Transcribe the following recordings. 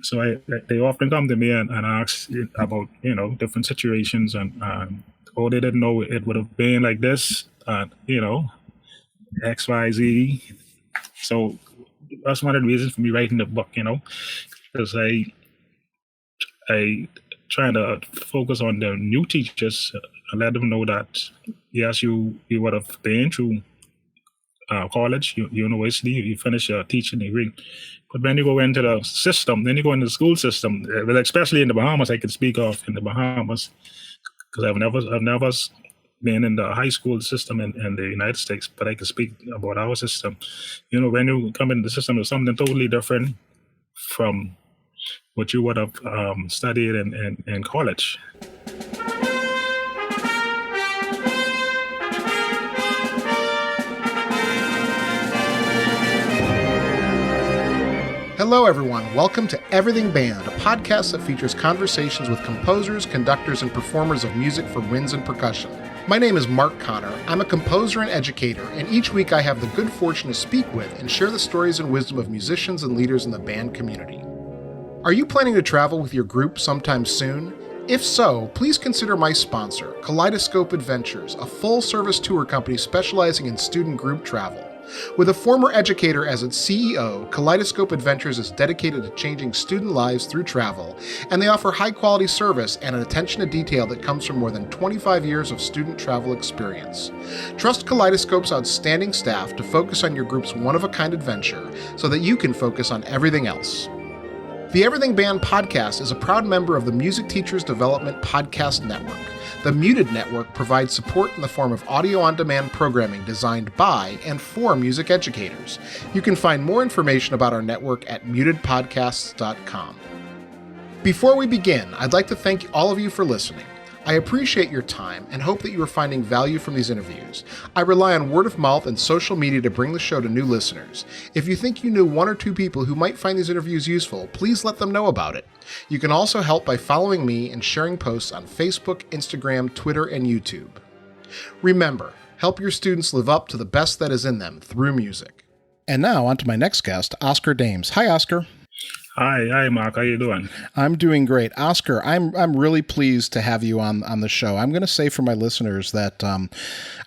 So they often come to me and ask about, different situations and oh, they didn't know it would have been like this, X, Y, Z. So that's one of the reasons for me writing the book, because I trying to focus on the new teachers and let them know that yes, you would have been through college, university, you finish your teaching degree. But when you go into the system, then you go into the school system, well, especially in the Bahamas, I can speak of in the Bahamas, because I've never been in the high school system in the United States, but I can speak about our system. When you come in the system, it's something totally different from what you would have studied in college. Hello, everyone. Welcome to Everything Band, a podcast that features conversations with composers, conductors, and performers of music for winds and percussion. My name is Mark Connor. I'm a composer and educator, and each week I have the good fortune to speak with and share the stories and wisdom of musicians and leaders in the band community. Are you planning to travel with your group sometime soon? If so, please consider my sponsor, Kaleidoscope Adventures, a full-service tour company specializing in student group travel. With a former educator as its CEO, Kaleidoscope Adventures is dedicated to changing student lives through travel, and they offer high-quality service and an attention to detail that comes from more than 25 years of student travel experience. Trust Kaleidoscope's outstanding staff to focus on your group's one-of-a-kind adventure so that you can focus on everything else. The Everything Band podcast is a proud member of the Music Teachers Development Podcast Network. The Muted Network provides support in the form of audio-on-demand programming designed by and for music educators. You can find more information about our network at mutedpodcasts.com. Before we begin, I'd like to thank all of you for listening. I appreciate your time and hope that you are finding value from these interviews. I rely on word of mouth and social media to bring the show to new listeners. If you think you knew one or two people who might find these interviews useful, please let them know about it. You can also help by following me and sharing posts on Facebook, Instagram, Twitter, and YouTube. Remember, help your students live up to the best that is in them through music. And now on to my next guest, Oscar Dames. Hi, Oscar. Hi, Mark. How you doing? I'm doing great. Oscar, I'm really pleased to have you on the show. I'm going to say for my listeners that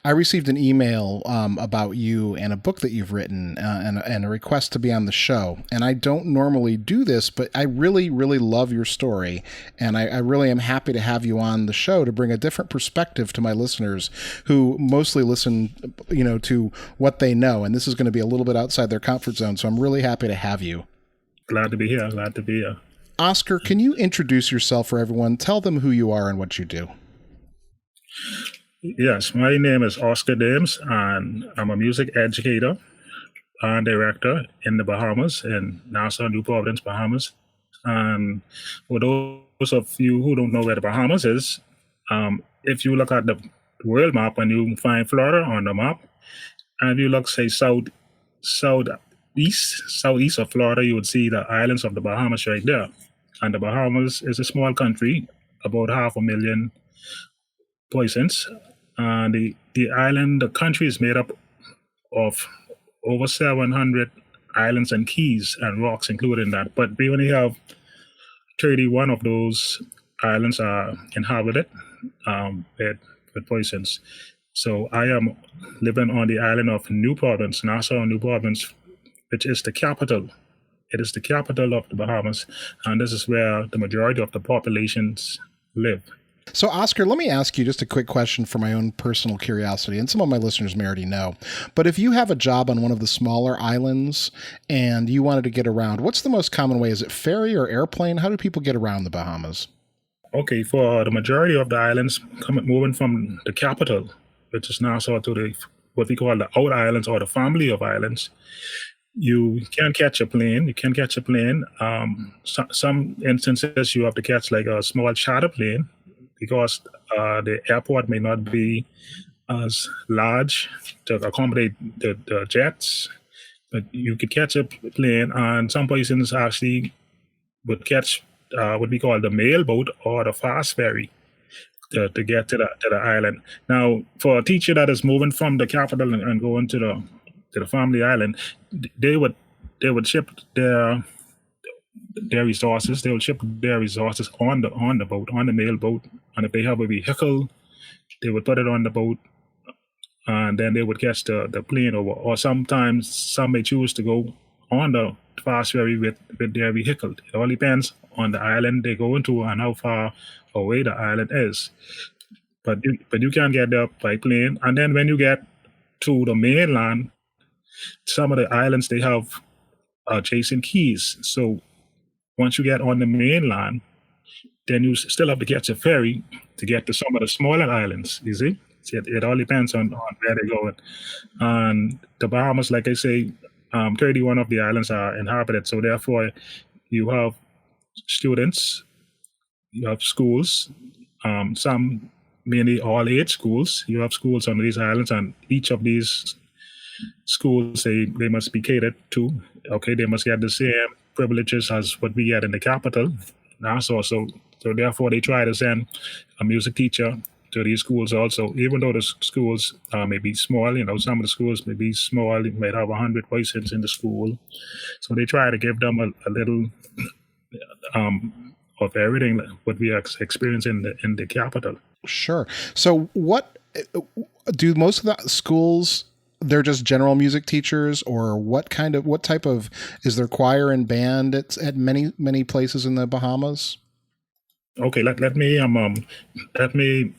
I received an email about you and a book that you've written and a request to be on the show. And I don't normally do this, but I really, really love your story. And I really am happy to have you on the show to bring a different perspective to my listeners who mostly listen, to what they know. And this is going to be a little bit outside their comfort zone. So I'm really happy to have you. Glad to be here. Oscar, can you introduce yourself for everyone? Tell them who you are and what you do. Yes, my name is Oscar Dames, and I'm a music educator and director in the Bahamas, in Nassau, New Providence, Bahamas. And for those of you who don't know where the Bahamas is, if you look at the world map and you find Florida on the map, and you look, say, southeast of Florida, you would see the islands of the Bahamas right there. And the Bahamas is a small country, about 500,000 persons. And the country is made up of over 700 islands and keys and rocks included in that. But we only have 31 of those islands are inhabited with persons. So I am living on the island of New Providence, Nassau, New Providence, which is the capital. It is the capital of the Bahamas, and this is where the majority of the populations live. So, Oscar, let me ask you just a quick question for my own personal curiosity, and some of my listeners may already know. But if you have a job on one of the smaller islands and you wanted to get around, what's the most common way? Is it ferry or airplane? How do people get around the Bahamas? Okay, for the majority of the islands, moving from the capital, which is Nassau, to what we call the outer islands or the family of islands, you can catch a plane. Some instances you have to catch like a small charter plane because the airport may not be as large to accommodate the jets. But you could catch a plane, and some persons actually would catch what we call the mail boat or the fast ferry to get to the island. Now, for a teacher that is moving from the capital and going to the family island, they would ship their their resources. They will ship their resources on the boat, on the mail boat, and if they have a vehicle, they would put it on the boat, and then they would catch the plane over. Or sometimes some may choose to go on the fast ferry with their vehicle. It all depends on the island they go into and how far away the island is. But you can get there by plane, and then when you get to the mainland, some of the islands they have adjacent keys. So once you get on the mainland, then you still have to catch a ferry to get to some of the smaller islands. You see, so it all depends on where they're going. And the Bahamas, like I say, 31 of the islands are inhabited. So therefore, you have students, you have schools, some mainly all age schools. You have schools on these islands, and each of these schools they must be catered to. Okay, they must get the same privileges as what we get in the capital, Nassau. So therefore, they try to send a music teacher to these schools also, even though the schools may be small. Some of the schools may be small. You might have 100 persons in the school. So they try to give them a little of everything what we experience in the capital. Sure. So what do most of the schools, they're just general music teachers, or what type of, is there choir and band at many places in the Bahamas? Okay, let me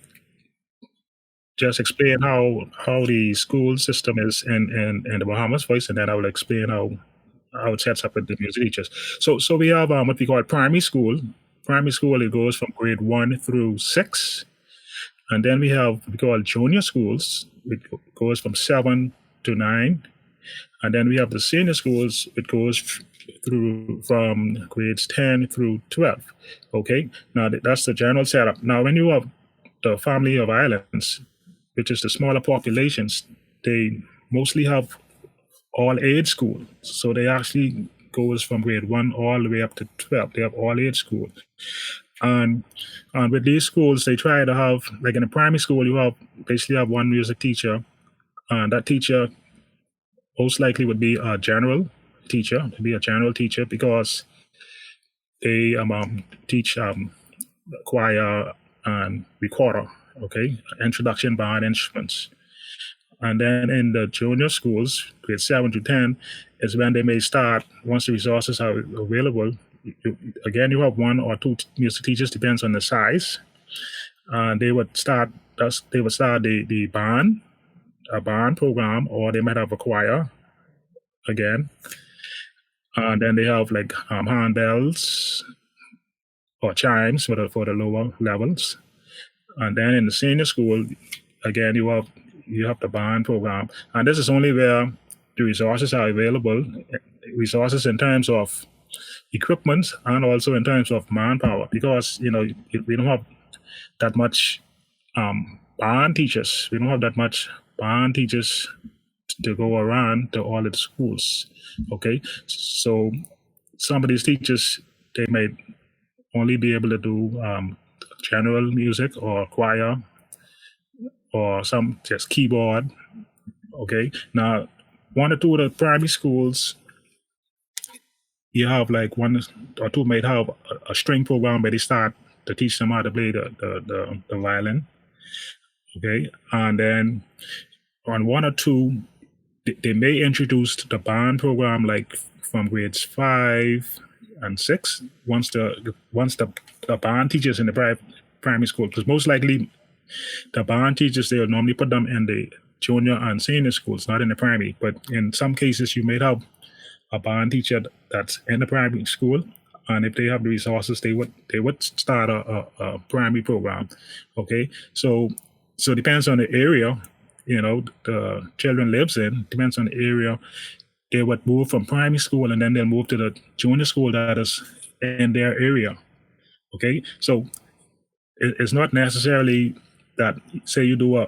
just explain how the school system is in the Bahamas first, and then I will explain how it sets up with the music teachers. So we have what we call primary school. Primary school, it goes from grade 1 through 6. And then we have what we call junior schools. It goes from 7 to 9. And then we have the senior schools. It goes through from grades 10 through 12. Okay, now that's the general setup. Now, when you have the family of islands, which is the smaller populations, they mostly have all age school. So they actually goes from grade 1 all the way up to 12. They have all age school. And with these schools, they try to have, like in a primary school, you basically have one music teacher, and that teacher most likely would be a general teacher, because they teach choir and recorder, okay, introduction band instruments. And then in the junior schools, grade 7 to 10, is when they may start, once the resources are available. Again, you have 1 or 2 music teachers, depends on the size. They would start the band, a band program, or they might have a choir again. And then they have like handbells or chimes for the lower levels. And then in the senior school, again, you have the band program. And this is only where the resources are available, resources in terms of equipment and also in terms of manpower, because we don't have that much band teachers. We don't have that much band teachers to go around to all of the schools. Okay, so some of these teachers, they may only be able to do general music or choir or some just keyboard. Okay, now 1 or 2 of the primary schools, you have like 1 or 2 might have a string program where they start to teach them how to play the violin. Okay, and then on 1 or 2, they may introduce the band program like from grades 5 and 6. Once the band teachers in the primary school, because most likely the band teachers, they will normally put them in the junior and senior schools, not in the primary. But in some cases, you may have a band teacher that's in the primary school, and if they have the resources, they would start a primary program. Okay, so it depends on the area, the children lives in. Depends on the area. They would move from primary school, and then they'll move to the junior school that is in their area. Okay, so it's not necessarily that, say you do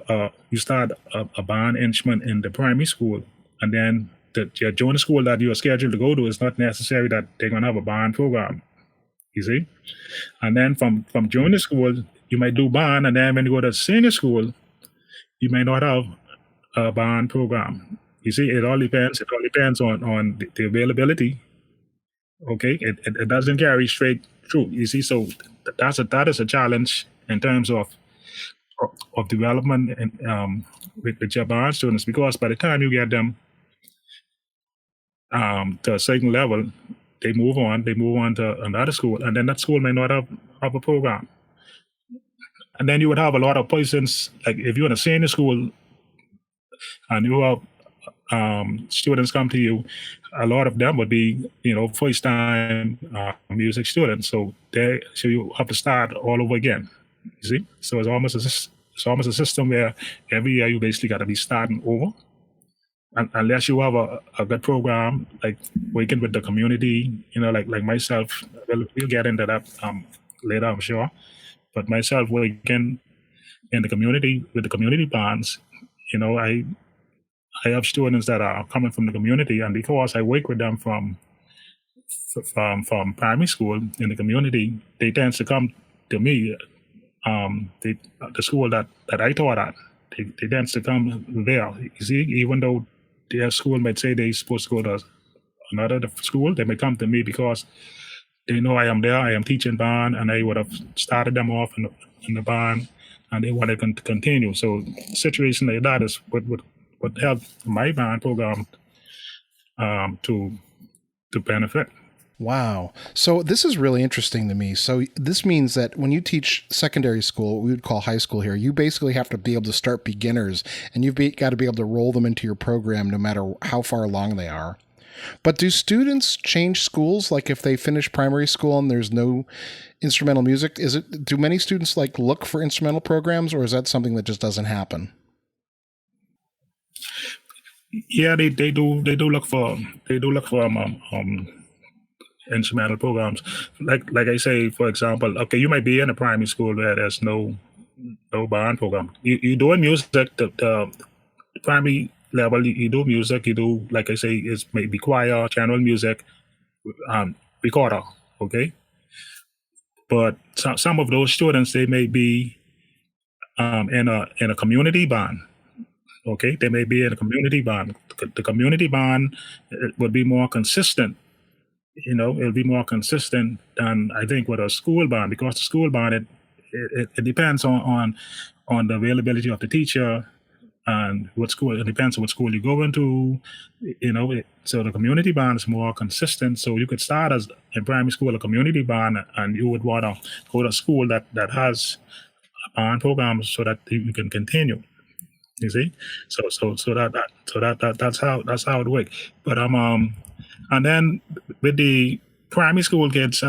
you start a band instrument in the primary school, and then your junior school that you are scheduled to go to, is not necessary that they're going to have a band program. You see, and then from junior school you might do band, and then when you go to senior school, you may not have a band program. You see, it all depends. It all depends on the availability Okay, it doesn't carry straight through. You see, so that is a challenge in terms of development and with your band students, because by the time you get them to a certain level, they move on to another school, and then that school may not have a program. And then you would have a lot of persons, like if you're in a senior school and you have students come to you, a lot of them would be, first time music students. So you have to start all over again. You see, so it's almost a system where every year you basically got to be starting over, unless you have a good program like working with the community. Like myself. We'll get into that later, I'm sure. But myself working in the community with the community bonds, I have students that are coming from the community, and because I work with them from primary school in the community, they tend to come to me. The school that I taught at, they tend to come there. You see, even though their school might say they're supposed to go to another school, they may come to me because they know I am there. I am teaching band, and I would have started them off in the band, and they want to continue. So, a situation like that is what helped my band program to benefit. Wow. So this is really interesting to me. So this means that when you teach secondary school, what we would call high school here, you basically have to be able to start beginners, and you've got to be able to roll them into your program no matter how far along they are. But do students change schools? Like if they finish primary school and there's no instrumental music, do many students look for instrumental programs, or is that something that just doesn't happen? Yeah, they do look for instrumental programs. Like I say, for example, okay, you might be in a primary school where there's no band program. You doing music, the primary level, you do music, you do, like I say, it's maybe choir, general music, recorder, okay? But some of those students, they may be in a community band, okay? They may be in a community band. The community band would be more consistent. It'll be more consistent than I think with a school band, because the school band, it depends on the availability of the teacher and what school. It depends on what school you go into. So the community band is more consistent. So you could start as in primary school a community band, and you would want to go to a school that has a band program so that you can continue. You see, that's how it works. But and then with the primary school kids,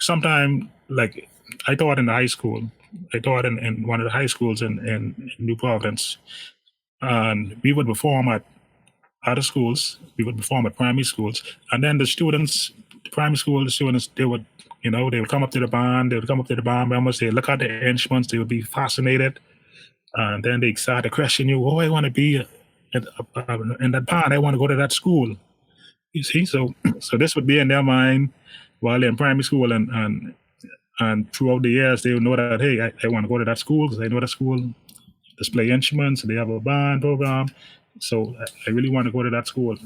sometime like I taught in the high school. I taught in one of the high schools in New Providence, and we would perform at other schools. We would perform at primary schools, and then the primary school students, they would come up to the band. They would come up to the band members. They look at the instruments. They would be fascinated. And then they start to question you. Oh, I want to be in that band. I want to go to that school. You see, so this would be in their mind while they're in primary school, and throughout the years they would know that, hey, I want to go to that school because I know that school display instruments. They have a band program, so I really want to go to that school.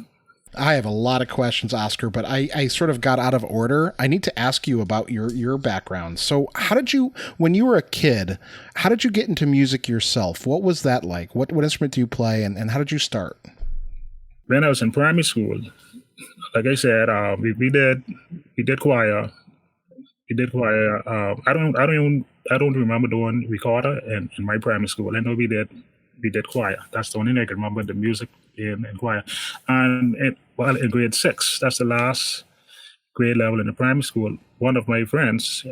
I have a lot of questions, Oscar, but I sort of got out of order. I need to ask you about your background. So when you were a kid, how did you get into music yourself? What was that like? What instrument do you play, and how did you start? When I was in primary school, like I said, we did choir. We did choir. I don't remember doing recorder in my primary school. I know we did choir. That's the only thing I can remember, the music in choir. And in grade 6, that's the last grade level in the primary school, one of my friends,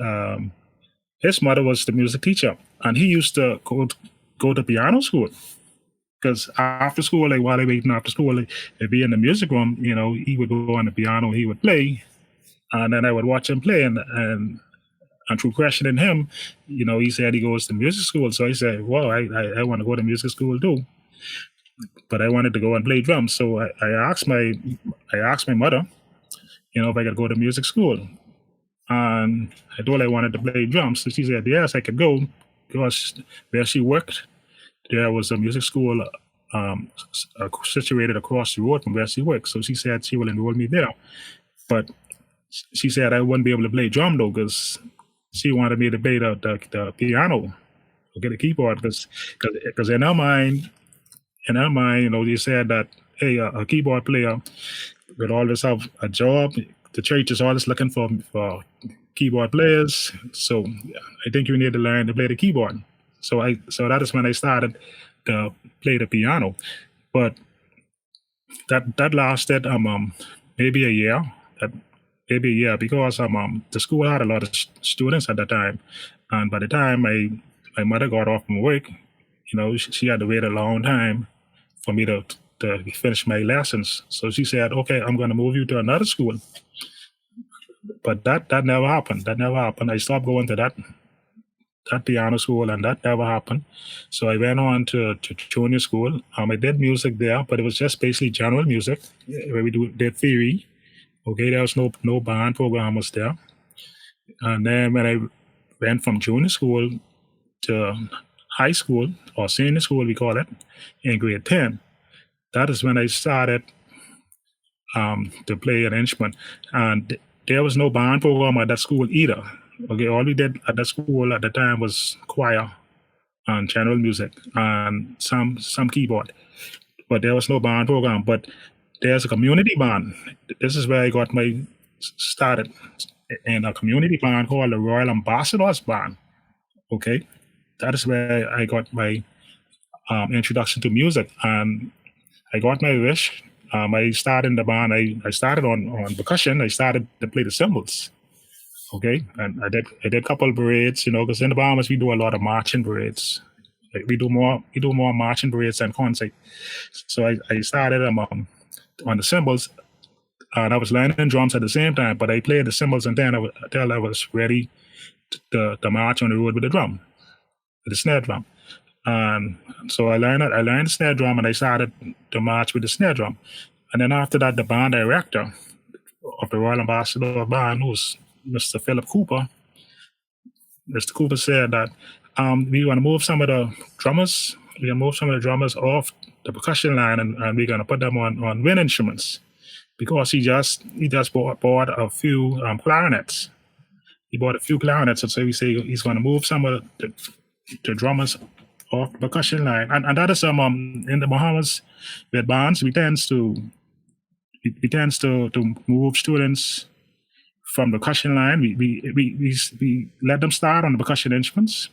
his mother was the music teacher, and he used to go to piano school. Because after school, like while they waiting after school, he'd be in the music room, he would go on the piano, he would play, and then I would watch him play, and through questioning him, he said he goes to music school. So I said, well, I want to go to music school too, but I wanted to go and play drums. So I asked my mother, if I could go to music school, and I told her I wanted to play drums. So she said, yes, I could go, because where she worked, there was a music school situated across the road from where she worked. So she said she will enroll me there. But she said I wouldn't be able to play drum though, because she wanted me to play the piano, or get a keyboard, because in her mind, they said that, hey, a keyboard player will always have a job. The church is always looking for keyboard players. So I think you need to learn to play the keyboard. So that is when I started to play the piano. But that lasted maybe a year. That maybe a year, because the school had a lot of students at the time, and by the time my mother got off from work, she had to wait a long time for me to finish my lessons. So she said, "Okay, I'm going to move you to another school." But that never happened. That never happened. I stopped going to that piano school, and that never happened. So I went on to junior school. I did music there, but it was just basically general music, where we did theory. Okay, there was no band program was there. And then when I went from junior school to high school, or senior school, we call it, in grade 10, that is when I started to play an instrument. And there was no band program at that school either. Okay, all we did at the school at the time was choir and general music and some keyboard, but there was no band program. But there's a community band. This is where I got my started in a community band called the Royal Ambassadors Band. Okay, that is where I got my introduction to music, and I got my wish. I started in the band. I started on percussion. I started to play the cymbals. Okay, and I did a couple of parades, because in the Bahamas we do a lot of marching parades. Like we do more marching parades than concert. So I started on the cymbals, and I was learning drums at the same time. But I played the cymbals, and then until I was ready to march on the road with the drum, with the snare drum. And so I learned the snare drum, and I started to march with the snare drum. And then after that, the band director of the Royal Ambassador Band, who's Mr. Philip Cooper. Mr. Cooper said that we want to move some of the drummers. We're going to move some of the drummers off the percussion line, and we're going to put them on wind instruments, because he just bought a few clarinets. He bought a few clarinets, and so we say he's going to move some of the drummers off the percussion line. And that is in the Bahamas with bands, we tends to move students from the percussion line. We let them start on the percussion instruments,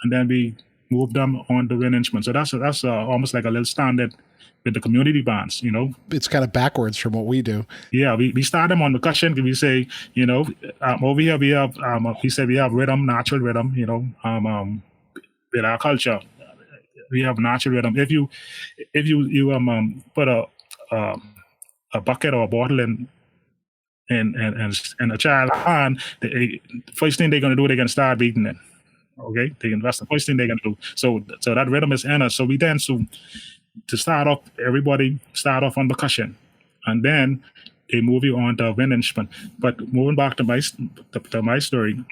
and then we move them on the wind instruments. So that's almost like a little standard with the community bands. It's kind of backwards from what we do. Yeah, we start them on percussion. We say, over here we have he said we have rhythm, natural rhythm. With our culture, we have natural rhythm. If you put a bucket or a bottle in a child hand, the first thing they're going to do, they're going to start beating it. Okay, that's the first thing they're going to do. So that rhythm is in us. So we tend to start off. Everybody start off on percussion, and then they move you on to wind instrument. But moving back to my story.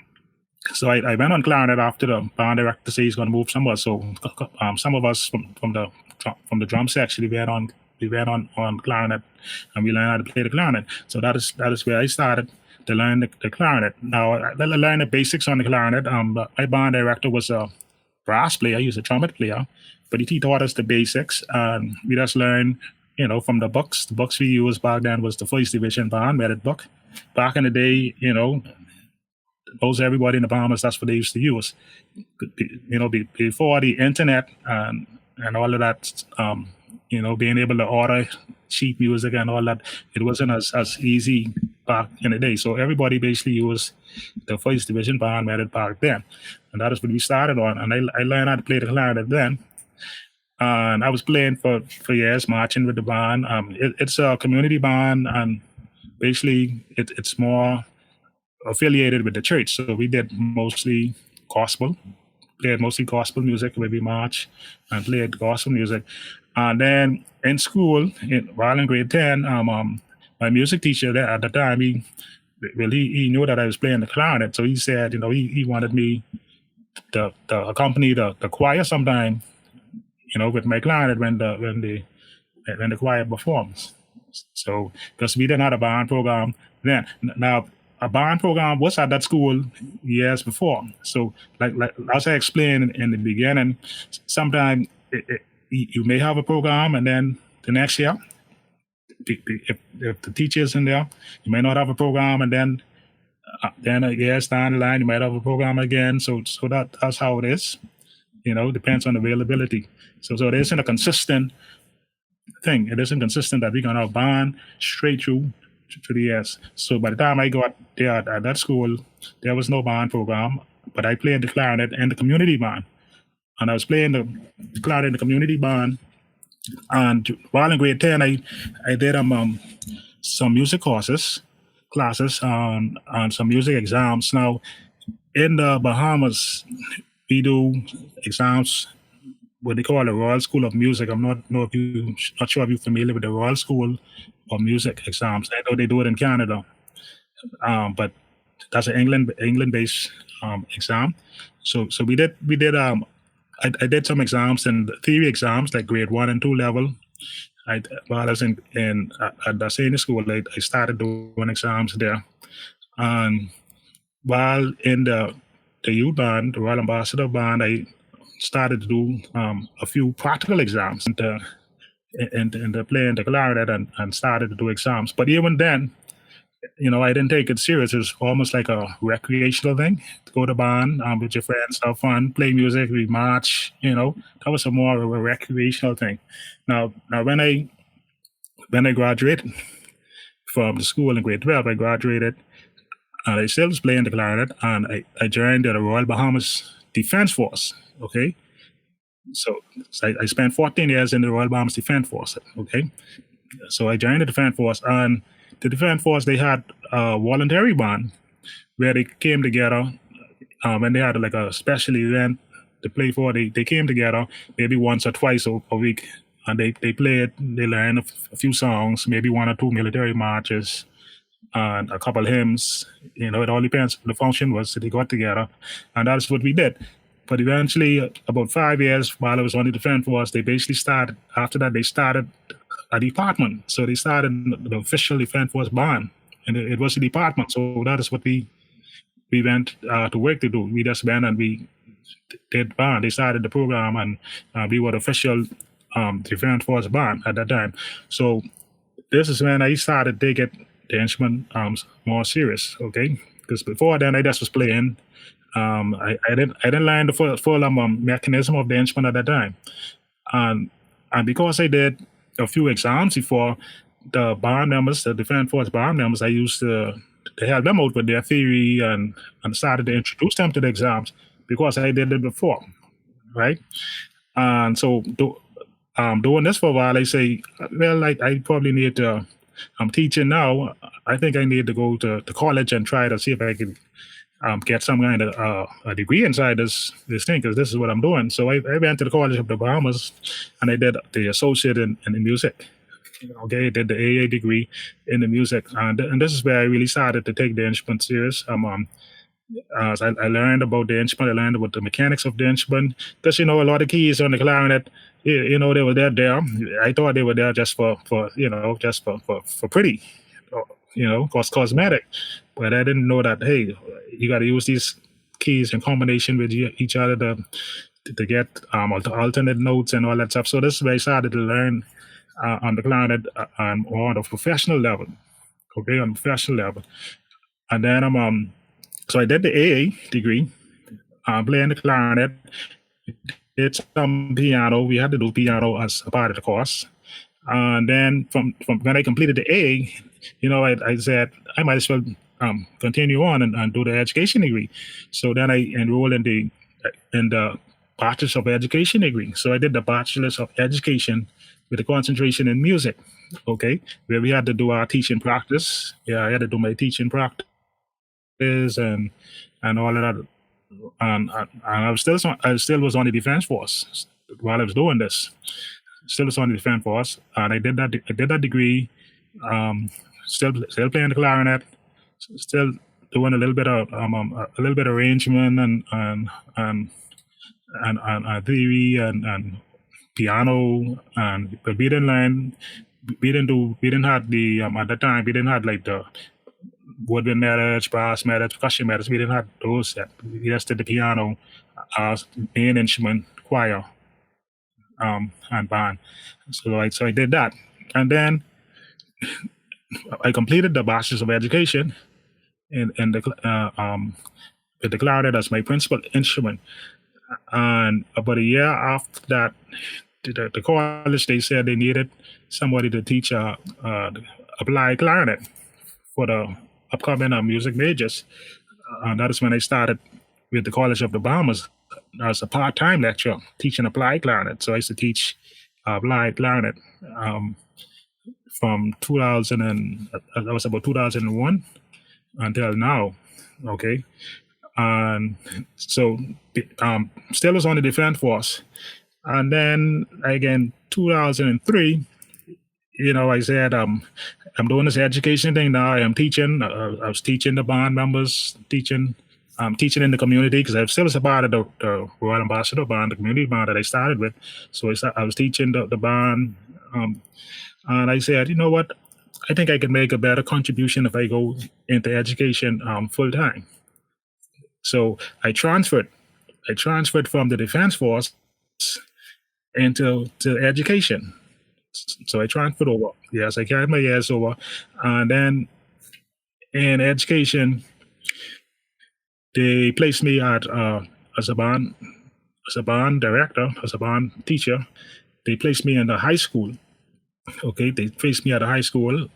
So I went on clarinet after the band director said he's going to move somewhere. So some of us from the drum section, we went on clarinet, and we learned how to play the clarinet. So that is where I started to learn the clarinet. Now I learned the basics on the clarinet. My band director was a brass player. He was a trumpet player, but he taught us the basics, and we just learned, from the books. The books we used back then was the First Division Band Merit book. Back in the day, most everybody in the Bahamas, that's what they used to use. Before the internet and all of that, being able to order sheet music and all that, it wasn't as easy back in the day. So everybody basically used the First Division Band Merit back then. And that is what we started on. And I learned how to play the clarinet then. And I was playing for years, marching with the band. It's a community band, and basically it's more affiliated with the church. So we did mostly gospel, played mostly gospel music, where we march and played gospel music. And then in school, while in grade 10, my music teacher there at the time, he knew that I was playing the clarinet. So he said, he wanted me to accompany the choir sometime, with my clarinet when the choir performs. So because we didn't have a band program then. Now a band program was at that school years before. So, like as I explained in the beginning, sometimes you may have a program, and then the next year, if the teacher's in there, you may not have a program, and then a years down the line, you might have a program again. So that's how it is. Depends on availability. So it isn't a consistent thing. It isn't consistent that we're gonna have band straight through to the years. So by the time I got there at that school, there was no band program, but I played the clarinet and the community band. And I was playing the clarinet in the community band. And while in grade 10, I did some music classes, and some music exams. Now, in the Bahamas, we do exams, what they call the Royal School of Music. I'm not sure if you're familiar with the Royal School of Music exams. I know they do it in Canada, but that's an England-based exam. So we did I did some exams and theory exams, like grade 1 and 2 level. While I was at the senior school, I started doing exams there. And while in the youth band, the Royal Ambassador band, I started to do a few practical exams and to play in the clarinet and started to do exams. But even then, I didn't take it serious. It was almost like a recreational thing. To go to band with your friends, have fun, play music, we march. That was a more of a recreational thing. Now when I graduated from the school in grade 12, I graduated, and I still was playing the clarinet, and I joined the Royal Bahamas Defense Force. Okay, so I spent 14 years in the Royal Bahamas Defense Force. Okay, so I joined the Defense Force, and the Defense Force, they had a voluntary band where they came together when they had like a special event to play for. They came together maybe once or twice a week, and they played, they learned a few songs, maybe 1 or 2 military marches, and a couple hymns. It all depends. The function was that they got together, and that's what we did. But eventually, about 5 years while I was on the Defense Force, they basically started, after that, they started a department. So they started the official Defense Force band, and it was a department. So that is what we went to work to do. We just went and we did band. They started the program, and we were the official Defense Force band at that time. So this is when I started to get the instrument more serious. Okay, because before then I just was playing. I didn't learn the full mechanism of the instrument at that time, and because I did a few exams before, the band members, the Defense Force band members, I used to help them out with their theory and started to introduce them to the exams because I did it before, right? And so doing this for a while, I say, well, I probably need to, I'm teaching now. I think I need to go to college and try to see if I can get some kind of a degree inside this thing, because this is what I'm doing. So I went to the College of the Bahamas, and I did the associate in music. Okay, I did the AA degree in the music, and this is where I really started to take the instrument serious. So I learned about the instrument. I learned about the mechanics of the instrument. Because a lot of keys on the clarinet, they were there. I thought they were there just for pretty, cosmetic. But I didn't know that, hey, you got to use these keys in combination with each other to get alternate notes and all that stuff. So this is where I started to learn on the clarinet on a professional level. Okay, on a professional level. And then so I did the AA degree, playing the clarinet, did some piano. We had to do piano as a part of the course. And then from when I completed the A, I said I might as well continue on and do the education degree. So then I enrolled in the Bachelor's of Education degree. So I did the Bachelor's of Education with a concentration in music. Okay, where we had to do our teaching practice. Yeah, I had to do my teaching practice and all of that. And I still was on the Defense Force while I was doing this. Still was on the Defense Force, and I did that degree. Still playing the clarinet, still doing a little bit of arrangement and theory and piano, but we didn't have the at the time we didn't have like the woodwind methods, brass methods, percussion methods. We didn't have those yet. We just did the piano, main instrument, choir, and band. So I did that, and then I completed the Bachelor's of Education in the with the clarinet as my principal instrument. And about a year after that, the college, they said they needed somebody to teach applied clarinet for the upcoming music majors. And that is when I started with the College of the Bahamas as a part-time lecturer teaching applied clarinet. So I used to teach applied clarinet from 2000 and that was about 2001 until now. Okay. And so still was on the defense force. And then again, 2003, I said, I'm doing this education thing now. I am teaching. I was teaching the band members, teaching in the community because I still was a part of the Royal Ambassador Band, the community band that I started with. So I was teaching the band. And I said, you know what? I think I can make a better contribution if I go into education full time. So I transferred from the defense force into education. So I transferred over. Yes, I carried my years over. And then in education, they placed me at as a band director, as a band teacher. They placed me in the high school. Okay, they placed me at a high school,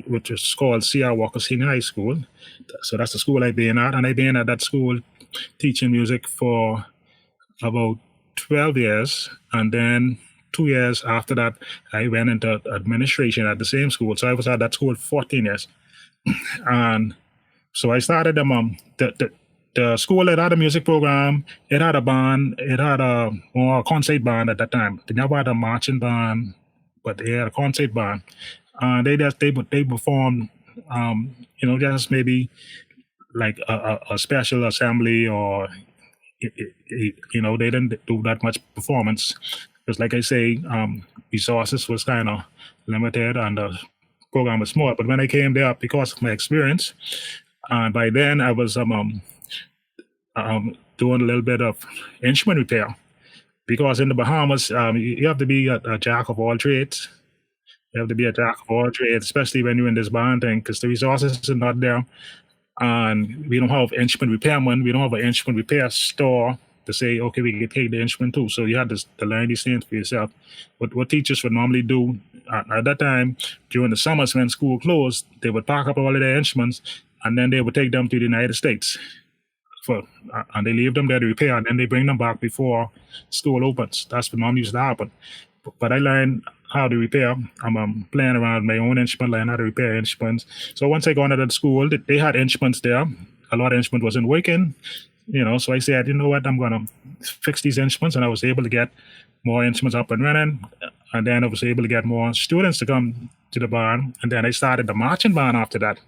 which is called C.R. Walker Senior High School. So that's the school I've been at. And I've been at that school teaching music for about 12 years. And then 2 years after that, I went into administration at the same school. So I was at that school 14 years. And so I started the school. It had a music program. It had a band. It had a concert band at that time. They never had a marching band, but they had a concert band. They performed, just maybe like a special assembly, or they didn't do that much performance because, like I say, resources was kind of limited and the program was small. But when I came there, because of my experience, and by then I was doing a little bit of instrument repair, because in the Bahamas you have to be a jack of all trades. You have to be a jack of all trades, especially when you're in this band thing, because the resources are not there. And we don't have instrument repairman. We don't have an instrument repair store to say, okay, we can take the instrument too. So you had to learn these things for yourself. What teachers would normally do at that time, during the summers when school closed, they would pack up all of their instruments and then they would take them to the United States. And they leave them there to repair, and then they bring them back before school opens. That's what normally used to happen. But I learned how to repair. I'm playing around with my own instrument, learning how to repair instruments. So once I got into that school, they had instruments there. A lot of instruments wasn't working, so I said, you know what, I'm going to fix these instruments. And I was able to get more instruments up and running. And then I was able to get more students to come to the band. And then I started the marching band after that.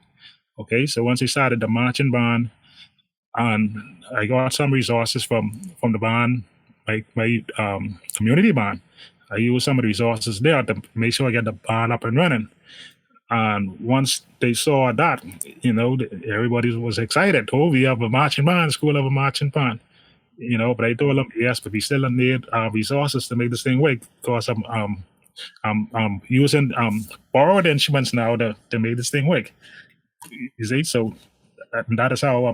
Okay, so once I started the marching band, and I got some resources from the band, my community band. I used some of the resources there to make sure I get the band up and running. And once they saw that, everybody was excited. Oh, we have a marching band, school of a marching band. But I told them, yes, but we still need resources to make this thing work, because I'm using borrowed instruments now to make this thing work. You see, so that is how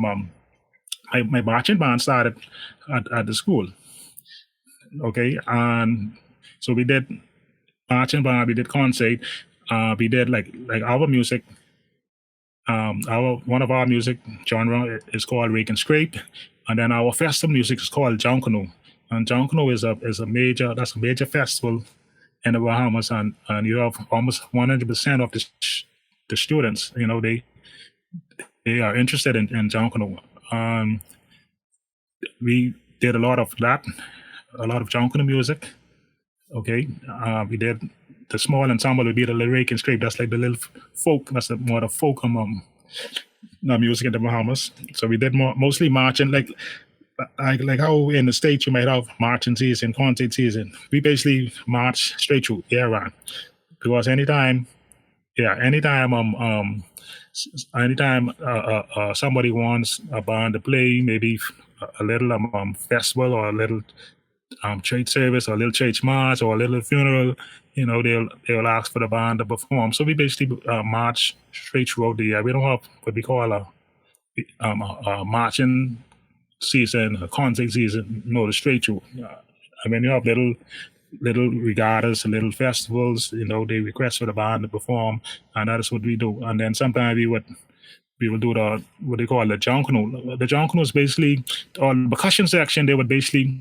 my marching band started at the school. Okay, and so we did marching band, we did concert, we did like our music. One of our music genre is called Rake and Scrape, and then our festival music is called Jonkano. And Jonkano is a major festival in the Bahamas, and you have almost 100% of the students. They are interested in Jonkano. We did a lot of that, a lot of Jonkano music. Okay, we did the small ensemble. Would be the Rake and Scrape. That's like the little folk. That's more the folk music in the Bahamas. So we did mostly marching, like how in the States you might have marching season, concert season. We basically march straight through year round, because anytime Anytime somebody wants a band to play, maybe a little festival or a little church service or a little church march or a little funeral, they'll ask for the band to perform. So we basically march straight throughout the year. We don't have what we call a marching season, a concert season. No, the straight through. I mean, you have little regattas, little festivals. They request for the band to perform, and that is what we do. And then sometimes we will do what they call the jonkono. The jonkono is basically on the percussion section. They would basically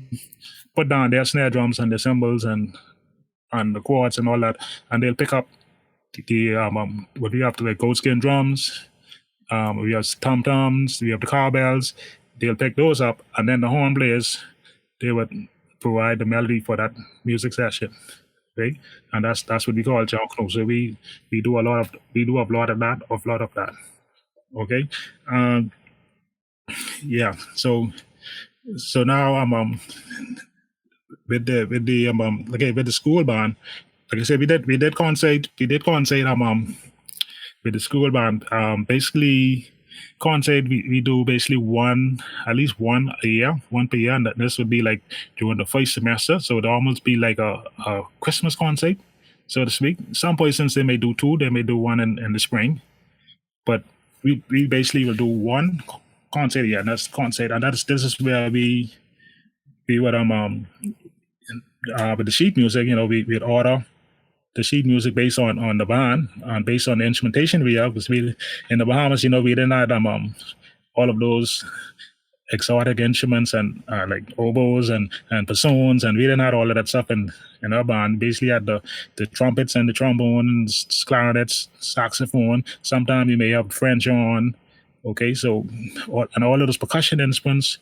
put down their snare drums and the cymbals and the chords and all that, and they'll pick up the what we have to like goatskin drums. We have tom toms. We have the cowbells. They'll pick those up, and then the horn players, they would provide the melody for that music session, right? And that's what we call jonkono. So we do a lot of that. Okay, yeah. So now I'm with the school band. Like I said, we did concert with the school band. Basically, concert we do basically at least one per year, and this would be like during the first semester. So it'd almost be like a Christmas concert, so to speak. Some places they may do two, they may do one in the spring, but we basically will do one concert, yeah, and that's concert, and this is where we would with the sheet music, we'd order the sheet music based on the band and based on the instrumentation we have. Because we in the Bahamas, we didn't have all of those exotic instruments and like oboes and bassoons, and we didn't have all of that stuff in our band. Basically had the trumpets and the trombones, clarinets, saxophone. Sometimes you may have French horn. Okay, so all of those percussion instruments,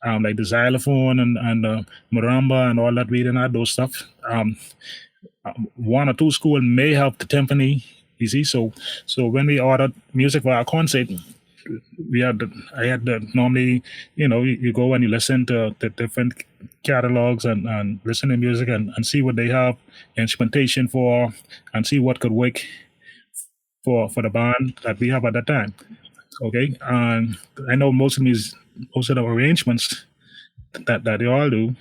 like the xylophone and the marimba and all that, we didn't have those stuff. One or two schools may have the timpani, you see. So when we ordered music for our concert, I had to normally, you go and you listen to the different catalogs and listen to music and see what they have instrumentation for, and see what could work for the band that we have at that time. Okay, and I know most of the arrangements that they all do.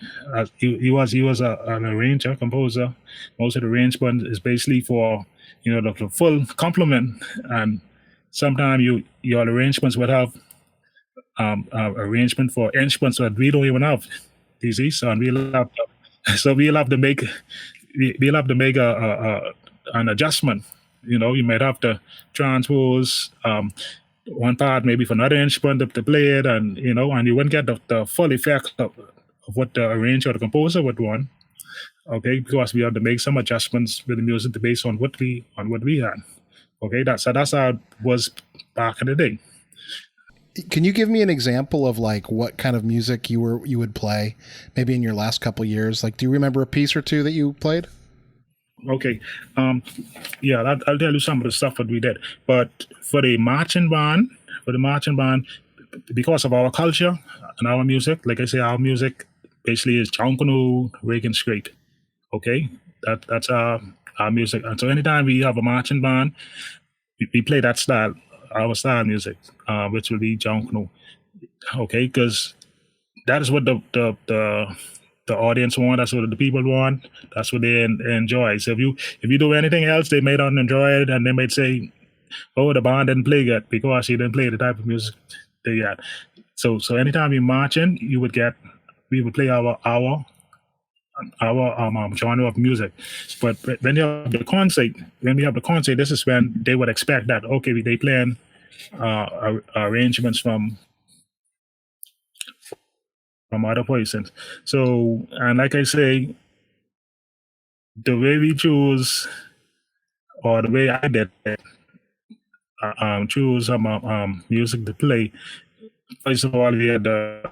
He was an arranger, composer. Most of the arrangement is basically for the full complement, and sometimes your arrangements would have arrangement for instruments that we don't even have. You see, so we'll have to make an adjustment. You might have to transpose one part maybe for another instrument to play it, and you wouldn't get the full effect of what the arranger or the composer would want. Okay, because we have to make some adjustments with the music based on what we had. Okay, that's how it was back in the day. Can you give me an example of like what kind of music you would play maybe in your last couple years? Like, do you remember a piece or two that you played? Okay, yeah, I'll tell you some of the stuff that we did. But for the marching band, because of our culture and our music, like I say, our music basically is jonkono, Reagan straight. Okay, that's our music. And so anytime we have a marching band, we play that style, our style music, which will be jonkono. Okay, because that is what the audience want. That's what the people want. That's what they enjoy. So if you do anything else, they may not enjoy it, and they might say, "Oh, the band didn't play good because he didn't play the type of music they got." So anytime we march in, we would play our genre of music. But when you have the concert, this is when they would expect that they playing arrangements from other persons. So, and like I say, the way we choose, or the way I did it, choose music to play. First of all, we had to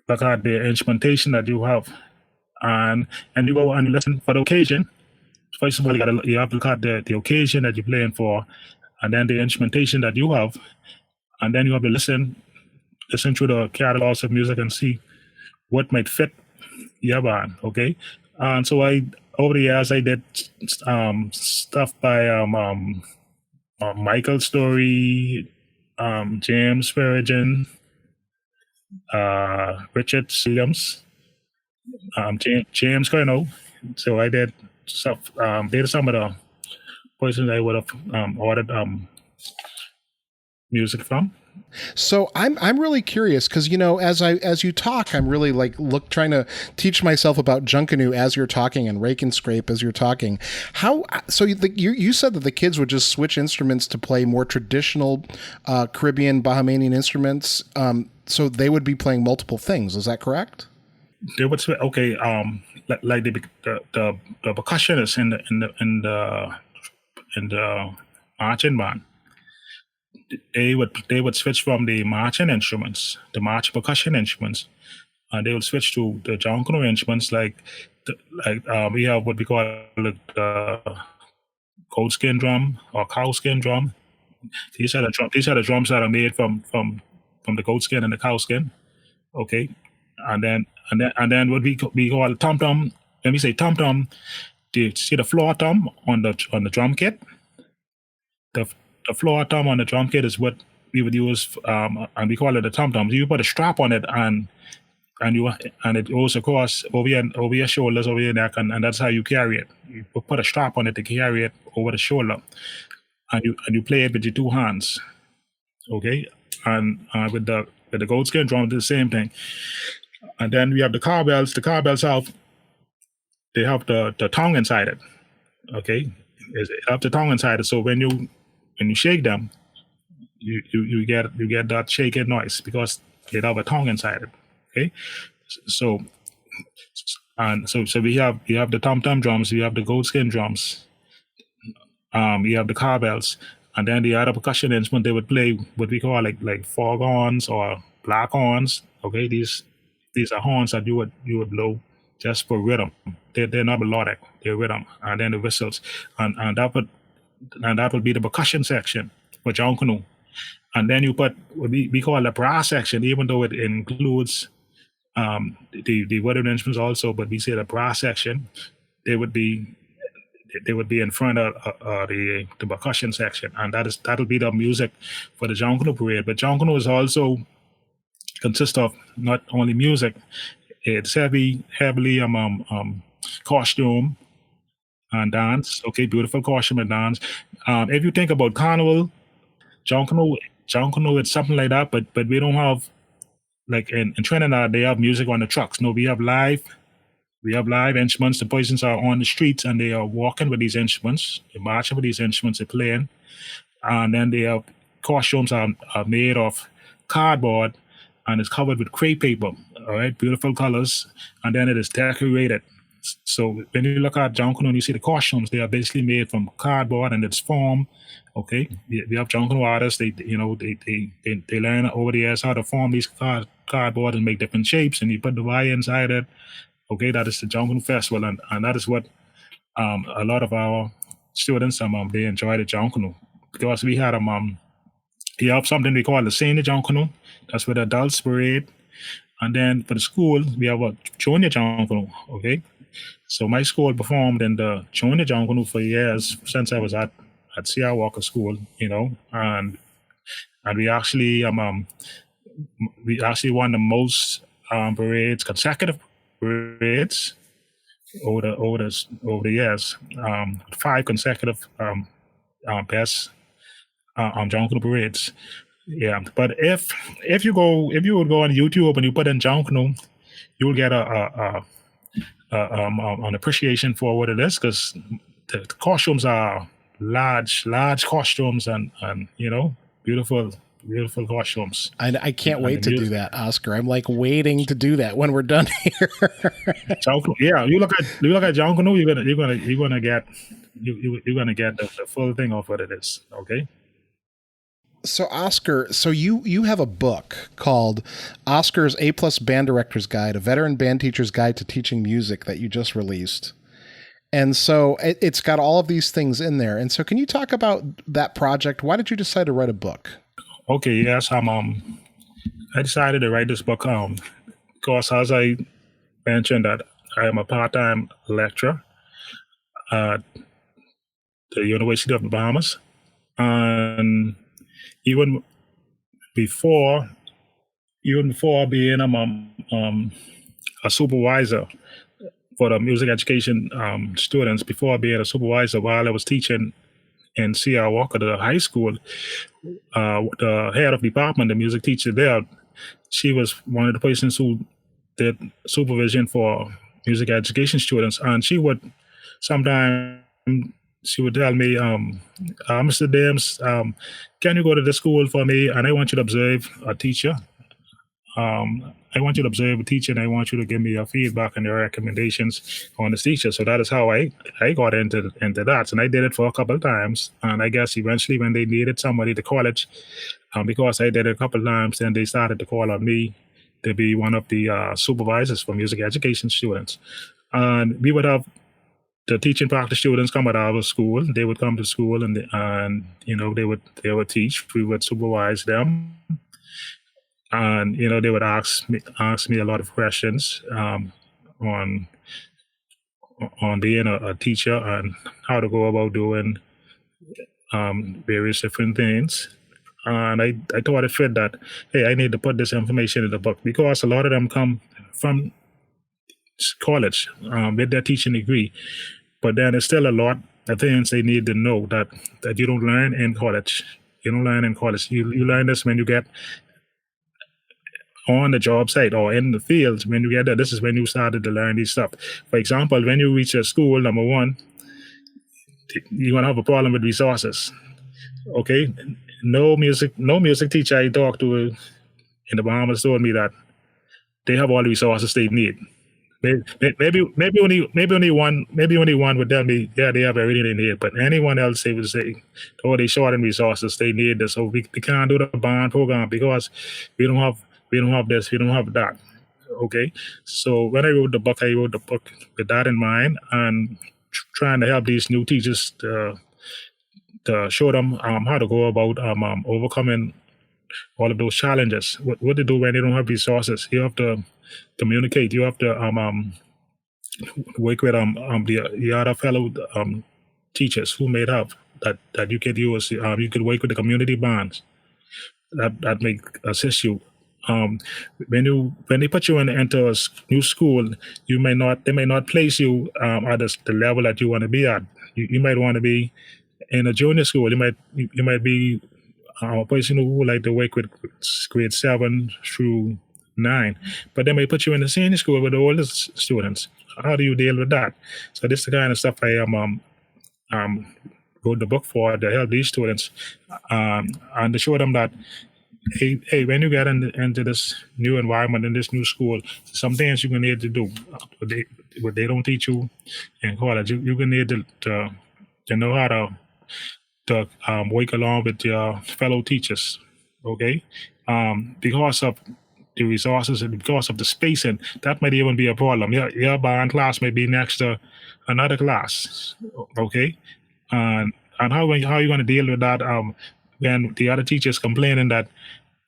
look at the instrumentation that you have, and you go and listen for the occasion. First of all, you have to look at the occasion that you're playing for, and then the instrumentation that you have, and then you have to listen through the catalogs of music and see what might fit your band. Okay, and so over the years I did stuff by Michael Story, James Spurgeon, Richard Williams, James Colonel. So I did stuff. They're some of the persons I would have ordered music from. So I'm really curious because, you know, as you talk, I'm really like trying to teach myself about Junkanoo as you're talking and rake and scrape as you're talking. How so you said that the kids would just switch instruments to play more traditional Caribbean Bahamian instruments. So they would be playing multiple things. Is that correct? They would say, okay, like the percussionists in the marching band, they would switch from the marching instruments, the march percussion instruments, and they would switch to the Junkanoo instruments we have what we call the goat skin drum or cow skin drum. These are the drums that are made from the goat skin and the cow skin. Okay, and then what we call tom tom. When we say tom tom, do you see the floor tom on the drum kit? The floor tom on the drum kit is what we would use, and we call it a tom tom. You put a strap on it, and it goes across over your shoulders, over your neck, and that's how you carry it. You put a strap on it to carry it over the shoulder, and you play it with your two hands. Okay, and with the goat skin drum, the same thing. And then we have the cowbells. The cowbells they have the tongue inside it. Okay, it have the tongue inside it. So when you shake them, you get that shaking noise because they have a tongue inside it. Okay, so we have the tom tom drums, we have the goat skin drums, you have the cowbells, and then the other percussion instrument they would play what we call like fog horns or black horns. Okay, these are horns that you would blow just for rhythm. They're not melodic, they're rhythm, and then the whistles, and that would be the percussion section for Junkanoo. And then you put what we call the brass section, even though it includes the woodwind instruments also, but we say the brass section, they would be in front of the percussion section, and that'll be the music for the Junkanoo parade. But Junkanoo is also consists of not only music, it's heavily costume and dance. Okay, beautiful costume and dance. If you think about carnival, Junkanoo, it's something like that, but we don't have like in Trinidad they have music on the trucks. No, we have live instruments. The persons are on the streets and they are walking with these instruments, they're marching with these instruments, they're playing, and then they have costumes are made of cardboard and it's covered with crepe paper. All right, beautiful colors, and then it is decorated. So when you look at Junkanoo and you see the costumes, they are basically made from cardboard and it's form. Okay, we have Junkanoo artists. They learn over the years how to form these cardboard and make different shapes, and you put the wire inside it. Okay, that is the Junkanoo Festival, and that is what a lot of our students they enjoy the Junkanoo because we had we have something we call the senior Junkanoo. That's with adults parade, and then for the school we have a junior Junkanoo. Okay. So my school performed in the junior Junkanoo for years since I was at C.R. Walker School, you know, and we actually won the most consecutive parades over the years, 5 consecutive best Junkanoo parades. Yeah, but if you would go on YouTube and you put in Junkanoo, you will get an appreciation for what it is because the costumes are large costumes and you know beautiful costumes. I can't wait to do that, Oscar. I'm like waiting to do that when we're done here. Yeah, you look at Junkanoo, you're gonna get the full thing of what it is. Okay. So Oscar, you have a book called Oscar's A+ Band Director's Guide, a veteran band teacher's guide to teaching music that you just released. And so it's got all of these things in there. And so can you talk about that project? Why did you decide to write a book? Okay, yes, I decided to write this book because as I mentioned that I am a part-time lecturer at the University of the Bahamas. And even before being a supervisor for the music education students, before being a supervisor, while I was teaching in C.R. Walker, the high school, the head of department, the music teacher there, she was one of the persons who did supervision for music education students, and she would sometimes she would tell me, Mr. Dames, can you go to the school for me? And I want you to observe a teacher. I want you to observe a teacher, and I want you to give me your feedback and your recommendations on the teacher. So that is how I got into that, and I did it for a couple of times. And I guess eventually, when they needed somebody to college, because I did it a couple of times, then they started to call on me to be one of the supervisors for music education students. And we would have the teaching practice students come at our school. They would come to school, and they would teach. We would supervise them. And they would ask me a lot of questions on being a teacher and how to go about doing various different things. And I thought it fit that, hey, I need to put this information in the book, because a lot of them come from college with their teaching degree, but then there's still a lot of things they need to know that you don't learn in college. You don't learn in college. You learn this when you get on the job site or in the fields. When you get there, this is when you started to learn these stuff. For example, when you reach a school, number one, you're gonna have a problem with resources. Okay, no music teacher I talked to in the Bahamas told me that they have all the resources they need. Maybe only one would tell me, yeah, they have everything they need. But anyone else, they would say, oh, they short in resources, they need this. So we can't do the bond program because we don't have this, we don't have that. Okay, so when I wrote the book with that in mind, and trying to help these new teachers to show them how to go about overcoming all of those challenges. What to do when they don't have resources. You have to communicate. You have to work with the other fellow teachers who may have that you could use. You could work with the community bonds that may assist you. When they put you into a new school, they may not place you at the level that you want to be at. You might want to be in a junior school. You might be a person who would like to work with grade 7 through 9, but they may put you in the senior school with the oldest students. How do you deal with that? So this is the kind of stuff I wrote the book for, to help these students and to show them that, hey, when you get into this new environment, in this new school, some things you're going to need to do. What they don't teach you in college, you're going to need to know how to work along with your fellow teachers, okay? Because of the resources and because of the spacing, that might even be a problem. Your band class may be next to another class, okay? And how are you going to deal with that when the other teachers complaining that,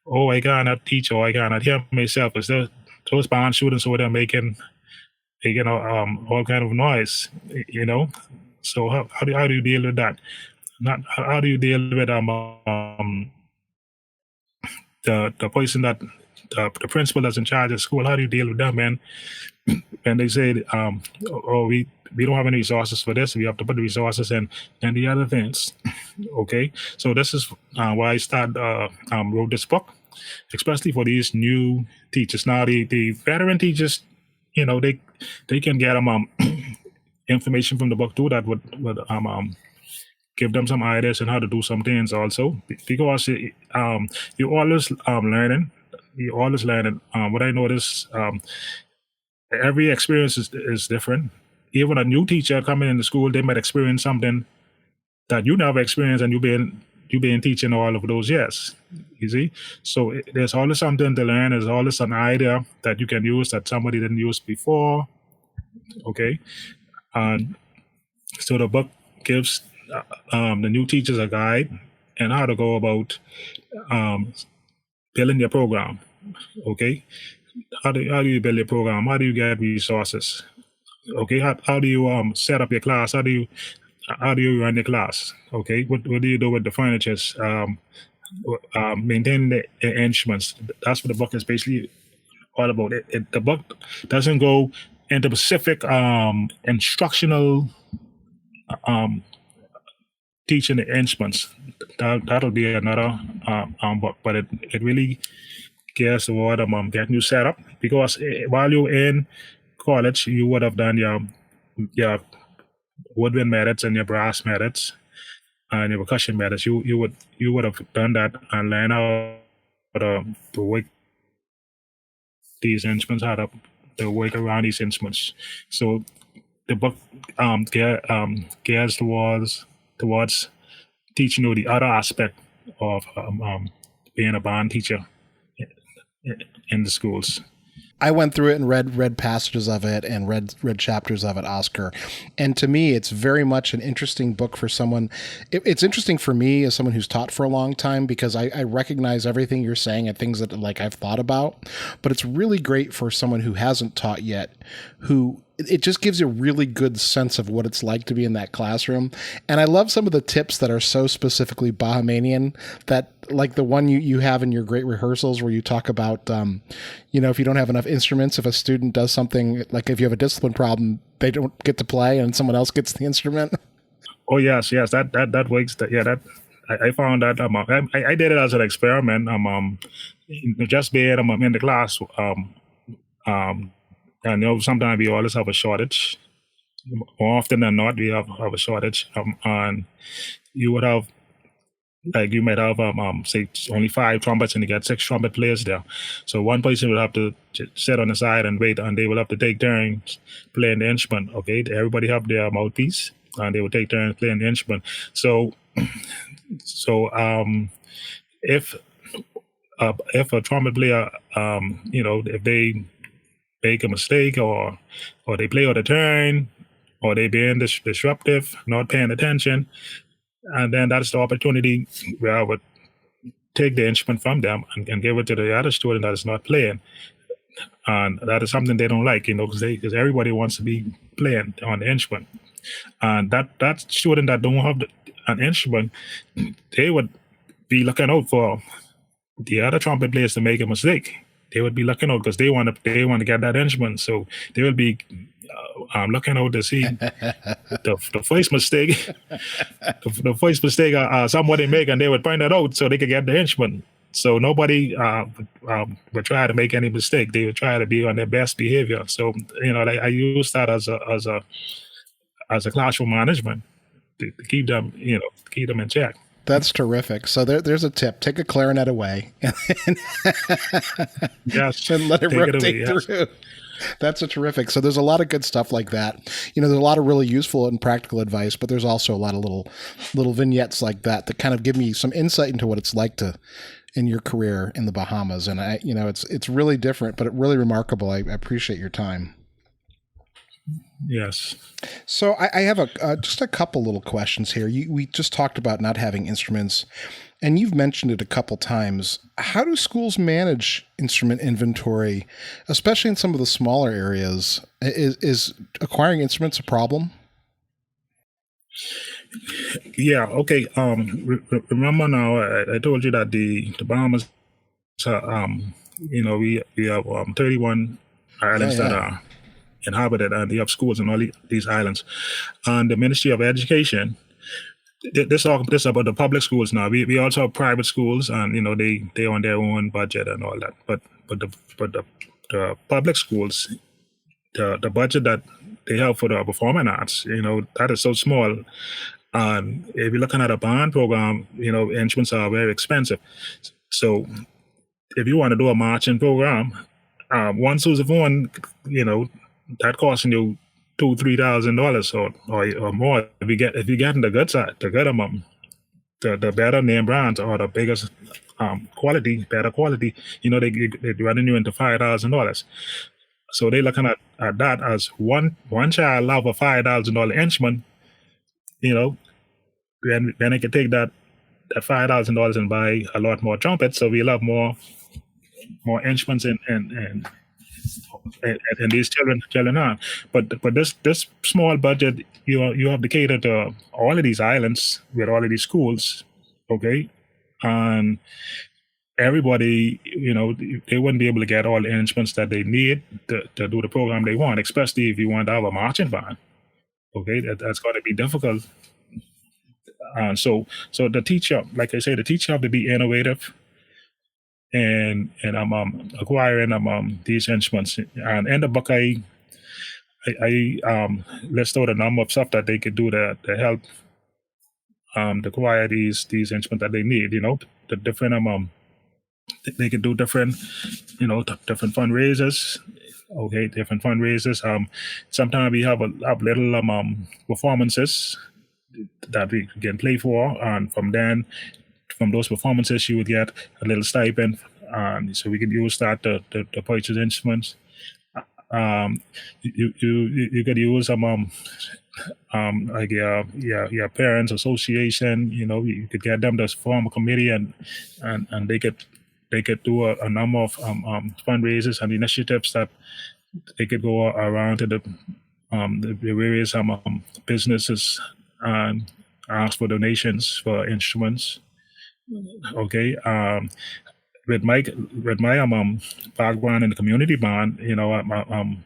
oh, I cannot teach or I cannot hear myself? Because those band students over there making all kind of noise, So how do you deal with that? How do you deal with the person that the principal that's in charge of school? How do you deal with them when they say, we don't have any resources for this, we have to put the resources in and the other things? Okay, so this is why I wrote this book, especially for these new teachers. Now the veteran teachers, they can get information from the book too that would give them some ideas on how to do some things also, because you're always learning. You're always learning. What I notice, every experience is different. Even a new teacher coming into school, they might experience something that you never experienced, and you've been teaching all of those years. You see, so there's always something to learn. There's always an idea that you can use that somebody didn't use before. Okay, and so the book gives the new teachers a guide and how to go about building your program. Okay, how do you build your program? How do you get resources? Okay, how do you set up your class? How do how do you run your class? Okay, what do you do with the furniture? Maintain the instruments. That's what the book is basically all about. The book doesn't go into specific instructional teaching the instruments. That'll be another book, but it really gears toward getting you set up, because while you're in college, you would have done your woodwind methods and your brass methods and your percussion methods. You would have done that and learn how to work these instruments, how to work around these instruments. So the book gears towards teaching you the other aspect of being a band teacher in the schools. I went through it and read passages of it and read chapters of it, Oscar. And to me, it's very much an interesting book for someone. It's interesting for me as someone who's taught for a long time, because I recognize everything you're saying and things that like I've thought about. But it's really great for someone who hasn't taught yet, who it just gives you a really good sense of what it's like to be in that classroom. And I love some of the tips that are so specifically Bahamian, that like the one you have in your great rehearsals where you talk about, if you don't have enough instruments, if a student does something, like if you have a discipline problem, they don't get to play and someone else gets the instrument. Oh yes, that works. I found that I did it as an experiment. Just being in the class. And sometimes we always have a shortage. More often than not, we have a shortage. And you would have, like, you might have, say, only 5 trumpets, and you get 6 trumpet players there. So one person will have to sit on the side and wait, and they will have to take turns playing the instrument. Okay, everybody have their mouthpiece, and they will take turns playing the instrument. So if a trumpet player, if they make a mistake, or they play out of turn, or they being disruptive, not paying attention, and then that's the opportunity where I would take the instrument from them and give it to the other student that is not playing. And that is something they don't like, because everybody wants to be playing on the instrument. And that student that don't have an instrument, they would be looking out for the other trumpet players to make a mistake. They would be looking out because they want to get that instrument. So they will be looking out to see the first mistake, somebody make, and they would find that out so they could get the instrument. So nobody would try to make any mistake. They would try to be on their best behavior. So I use that as a classroom management to keep them in check. That's terrific. So there's a tip. Take a clarinet away yes, and let it rotate away, through. That's a terrific. So there's a lot of good stuff like that. There's a lot of really useful and practical advice, but there's also a lot of little vignettes like that kind of give me some insight into what it's like in your career in the Bahamas. And it's really different, but really remarkable. I appreciate your time. Yes. So I have just a couple little questions here. We just talked about not having instruments, and you've mentioned it a couple times. How do schools manage instrument inventory, especially in some of the smaller areas? Is acquiring instruments a problem? Yeah. Okay. Remember now, I told you that the Bahamas, we have 31 islands that are inhabited, and they have schools in all these islands. And the Ministry of Education, this about the public schools now. We also have private schools, and they on their own budget and all that. But the public schools, the budget that they have for the performing arts, that is so small. And if you're looking at a band program, instruments are very expensive. So if you want to do a marching program, one sousaphone, that costing you $2,000-$3,000 or more. If you get in the good side, the good the better name brands, or the biggest better quality, they're running you into $5,000. So they're looking at that as one child have a $5,000 instrument, then they can take that $5,000 and buy a lot more trumpets. So we'll have more instruments in and these children are. But this small budget, you have to cater to all of these islands with all of these schools, okay, and everybody, they wouldn't be able to get all the instruments that they need to do the program they want, especially if you want to have a marching band. Okay, that's going to be difficult. And so the teacher, like I say, the teacher have to be innovative and I'm acquiring these instruments. And in the book, I list out a number of stuff that they could do to help to acquire these instruments that they need. The different they could do different different fundraisers. Okay, different fundraisers. Sometimes we have little performances that we can play for, and from those performances you would get a little stipend, so we could use that to purchase instruments. You could use like your parents association. You could get them to form a committee, and they could do a number of fundraisers and initiatives that they could go around to the various businesses and ask for donations for instruments. Okay. With my background in the community band, I'm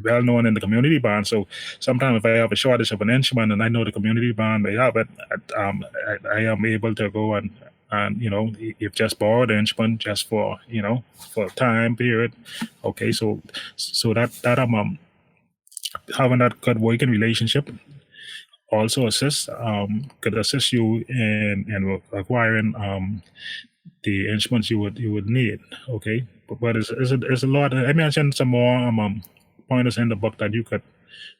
well known in the community band. So sometimes if I have a shortage of an instrument and I know the community band they have it, I am able to go and if just borrow the instrument just for for a time period. Okay, so that having that good working relationship also could assist you in acquiring the instruments you would need. Okay, but it's a lot. I mentioned some more pointers in the book that you could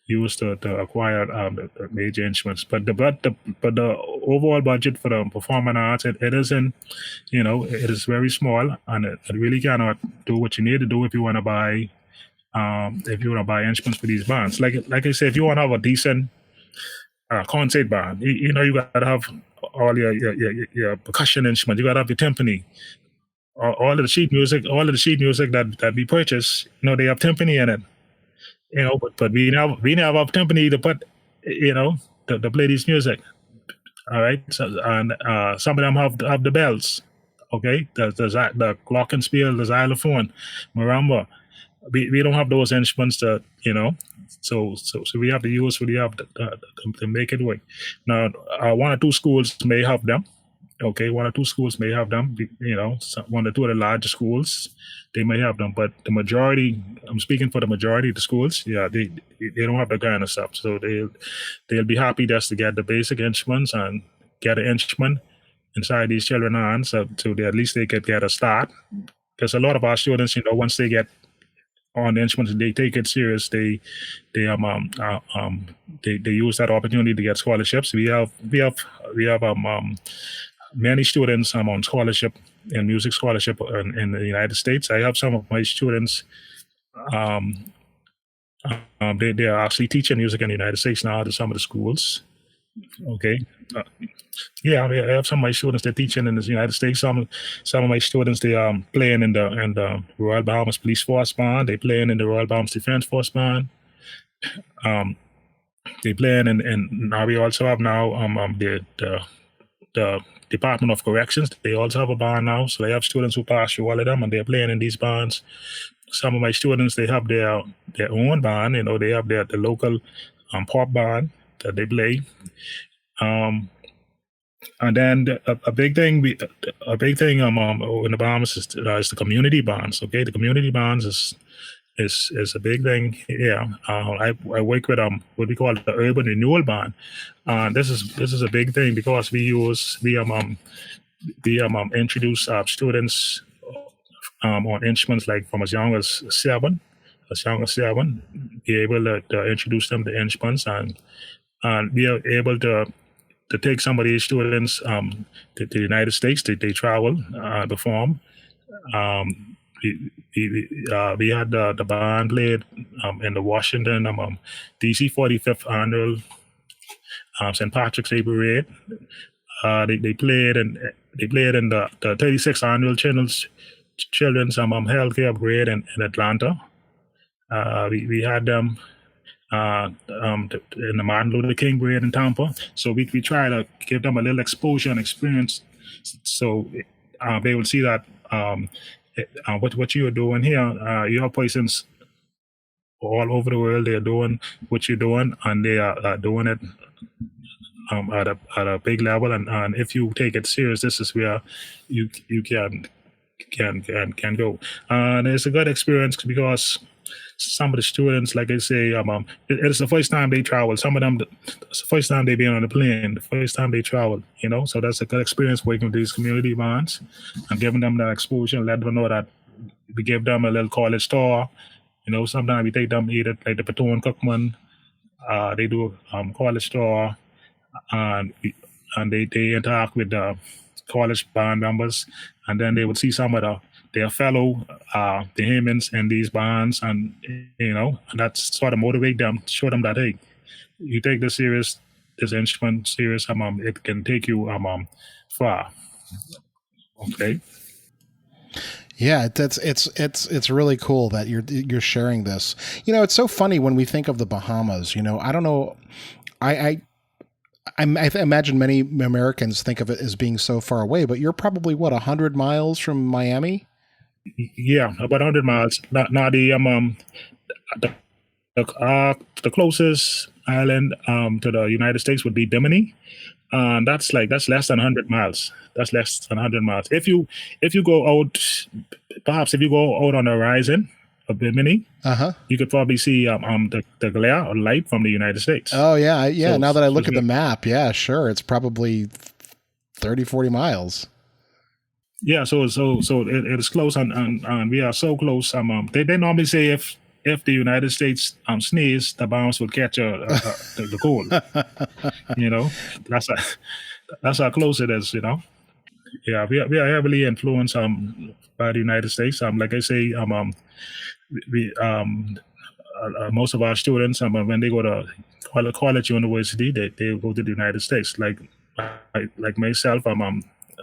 use to acquire the major instruments. But the overall budget for the performing arts, it isn't, it is very small, and it really cannot do what you need to do if you want to buy instruments for these bands. Like I said, if you want to have a decent concert band, you got to have all your percussion instruments. You got to have your timpani. All of the sheet music that we purchase, they have timpani in it. But we never have timpani to put, to play this music. All right, so, and some of them have the bells. Okay, the glockenspiel, the xylophone, marimba. We don't have those instruments so we have to use what we have to make it work. Now, one or two schools may have them. Okay, one or two schools may have them. One or two of the larger schools, they may have them, but the majority, I'm speaking for the majority of the schools, yeah, they don't have that kind of stuff. So they'll be happy just to get the basic instruments and get an instrument inside these children's hands, so at least they could get a start. Because a lot of our students, once they get on the instruments, they take it serious. They use that opportunity to get scholarships. We have many students on scholarship and music scholarship in the United States. I have some of my students. They are actually teaching music in the United States now to some of the schools. Okay. Yeah, I have some of my students that teaching in the United States. Some of my students, they are playing in the Royal Bahamas Police Force Band. They playing in the Royal Bahamas Defense Force Band. They playing and now we also have now the Department of Corrections. They also have a band now, so they have students who pass through all of them, and they're playing in these bands. Some of my students, they have their own band. They have the local pop band that they play. And then a big thing in the Bahamas is the community bands. Okay, the community bands is a big thing here. I work with what we call the urban renewal band. This is a big thing because we introduce students on instruments like from as young as 7, be able to introduce them to instruments and be able to take some of these students to the United States. They travel, perform. We had the band played in the Washington DC 45th annual St. Patrick's Day parade. They played in the 36th annual children's healthcare grade in Atlanta. We had them in the Martin Luther King grade in Tampa. So we try to give them a little exposure and experience, so they will see that what you are doing here. You have persons all over the world. They're doing what you're doing, and they are doing it at a big level. And if you take it serious, this is where you can go. And it's a good experience because some of the students, like I say, it's the first time they travel. Some of them, it's the first time they've been on a plane, the first time they travel, So that's a good experience working with these community bonds and giving them that exposure, let them know that we give them a little college tour. Sometimes we take them either like the Platoon Cookman, they do college tour, and they interact with the college band members, and then they would see some of their fellow Bahamians in these bands, and and that's sort of motivate them, show them that, hey, you take this instrument serious, it can take you far. Okay. Yeah, it's really cool that you're sharing this. It's so funny when we think of the Bahamas. I don't know, I imagine many Americans think of it as being so far away, but you're probably 100 miles from Miami. Yeah, about 100 miles. Now the closest island to the United States would be Bimini. That's less than 100 miles. That's less than 100 miles. If you go out, perhaps if you go out on the horizon of Bimini, you could probably see the glare or light from the United States. Oh yeah. So, now that I look at the map, yeah, sure, it's probably 30, 40 miles. Yeah, so it is close, and we are so close. They normally say if the United States sneeze, the Bahamas will catch the cold. That's how close it is. Yeah, we are heavily influenced by the United States. Like I say, we most of our students, when they go to college, university, they go to the United States. Like myself,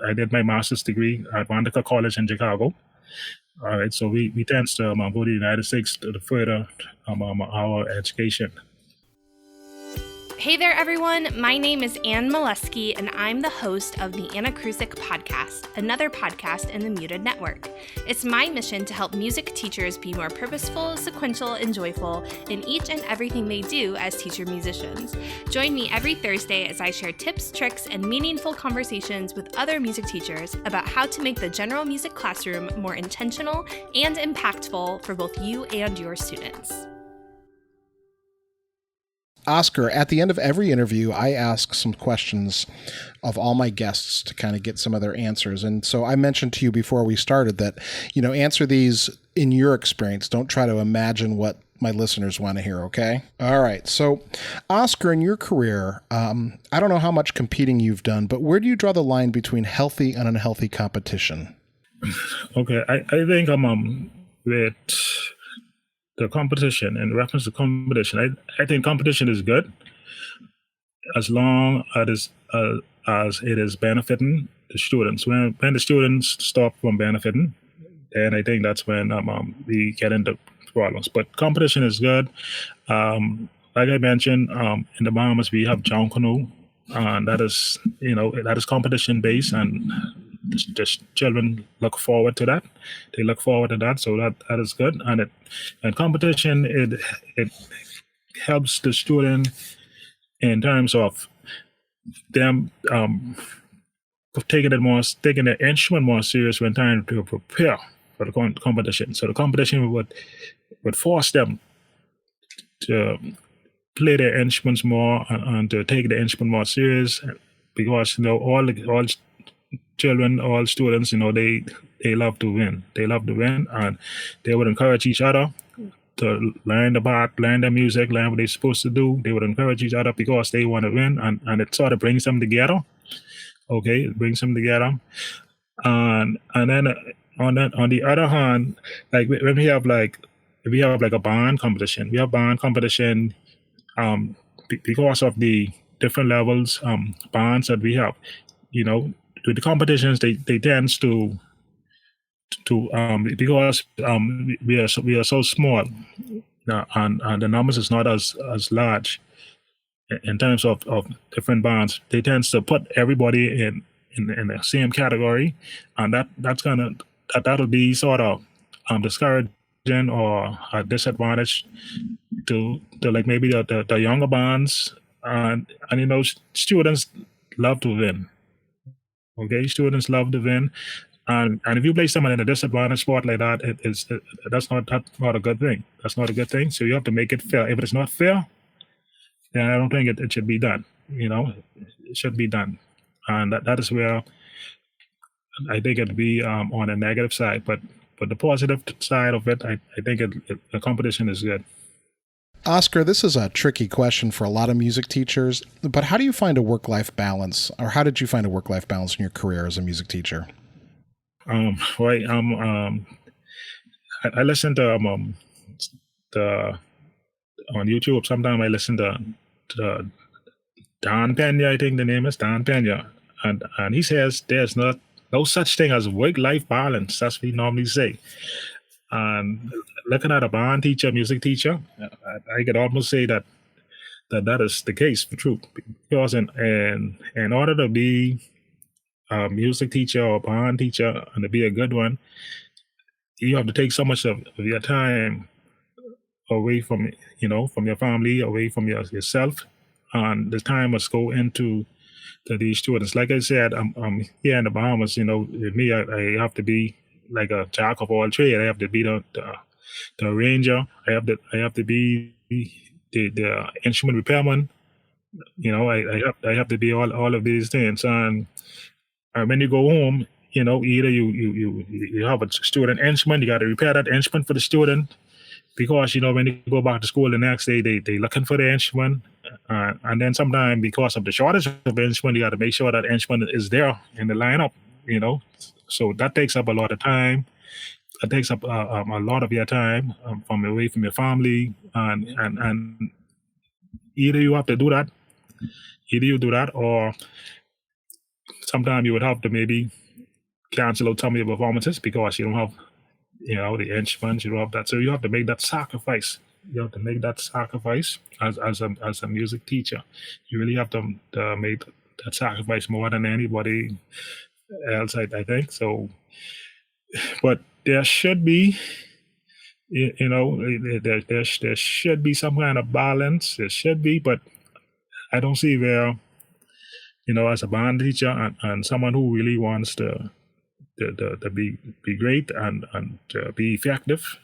I did my master's degree at Wanaka College in Chicago. All right, so we tend to go to the United States to further our education. Hey there, everyone. My name is Ann Molesky, and I'm the host of the Anna Krusick Podcast, another podcast in the Muted Network. It's my mission to help music teachers be more purposeful, sequential, and joyful in each and everything they do as teacher musicians. Join me every Thursday as I share tips, tricks, and meaningful conversations with other music teachers about how to make the general music classroom more intentional and impactful for both you and your students. Oscar, at the end of every interview, I ask some questions of all my guests to kind of get some of their answers. And so I mentioned to you before we started that, answer these in your experience. Don't try to imagine what my listeners want to hear, okay? All right. So, Oscar, in your career, I don't know how much competing you've done, but where do you draw the line between healthy and unhealthy competition? Okay. I think with the competition, in reference to competition, I think competition is good as long as it is benefiting the students. When the students stop from benefiting, then I think that's when we get into problems. But competition is good. Like I mentioned, in the Bahamas we have John Canoe, and that is competition based, and just children look forward to that. They look forward to that, so that is good. And competition, it helps the student in terms of them taking the instrument more serious when trying to prepare for the competition. So the competition would force them to play their instruments more and to take the instrument more serious, because all children, all students, they love to win. They love to win, and they would encourage each other to learn the music, learn what they're supposed to do. They would encourage each other because they want to win, and it sort of brings them together. Okay, it brings them together, and then on the other hand, like when we have a band competition, because of the different levels bands that we have. With the competitions, they tend to to because we are so small, and the numbers is not as large in terms of different bands. They tend to put everybody in the same category, and that'll be sort of discouraging or a disadvantage to like maybe the younger bands, and students love to win. Okay, students love to win, and if you place someone in a disadvantaged spot like that, that's not a good thing. That's not a good thing. So you have to make it fair. If it's not fair, then I don't think it should be done. It should be done, and that is where I think it'd be on the negative side. But the positive side of it, I think the competition is good. Oscar, this is a tricky question for a lot of music teachers, but how do you find a work-life balance, or how did you find a work-life balance in your career as a music teacher? I listen to on YouTube. Sometimes I listen to Don Pena. I think the name is Don Pena, and he says there's no such thing as work-life balance. That's what he normally say. And looking at a band teacher, music teacher, I could almost say that is the case for truth. Because in order to be a music teacher or band teacher and to be a good one, you have to take so much of your time away from from your family, away from yourself, and the time must go into these students. Like I said, I'm here in the Bahamas. With me, I have to be like a jack of all trades. I have to be the arranger. I have to be the instrument repairman. I have to be all of these things. And when you go home, either you have a student instrument, you got to repair that instrument for the student, because when you go back to school the next day, they looking for the instrument, and then sometimes because of the shortage of the instrument, you got to make sure that instrument is there in the lineup. So that takes up a lot of time. That takes up a lot of your time from away from your family, and either you have to do that, or sometimes you would have to maybe cancel out some of your performances because you don't have, the instruments, you don't have that. So you have to make that sacrifice. You have to make that sacrifice as a music teacher. You really have to make that sacrifice more than anybody else, I think. So, but there should be, there should be some kind of balance. There should be, but I don't see where, as a band teacher and someone who really wants to be great and to be effective,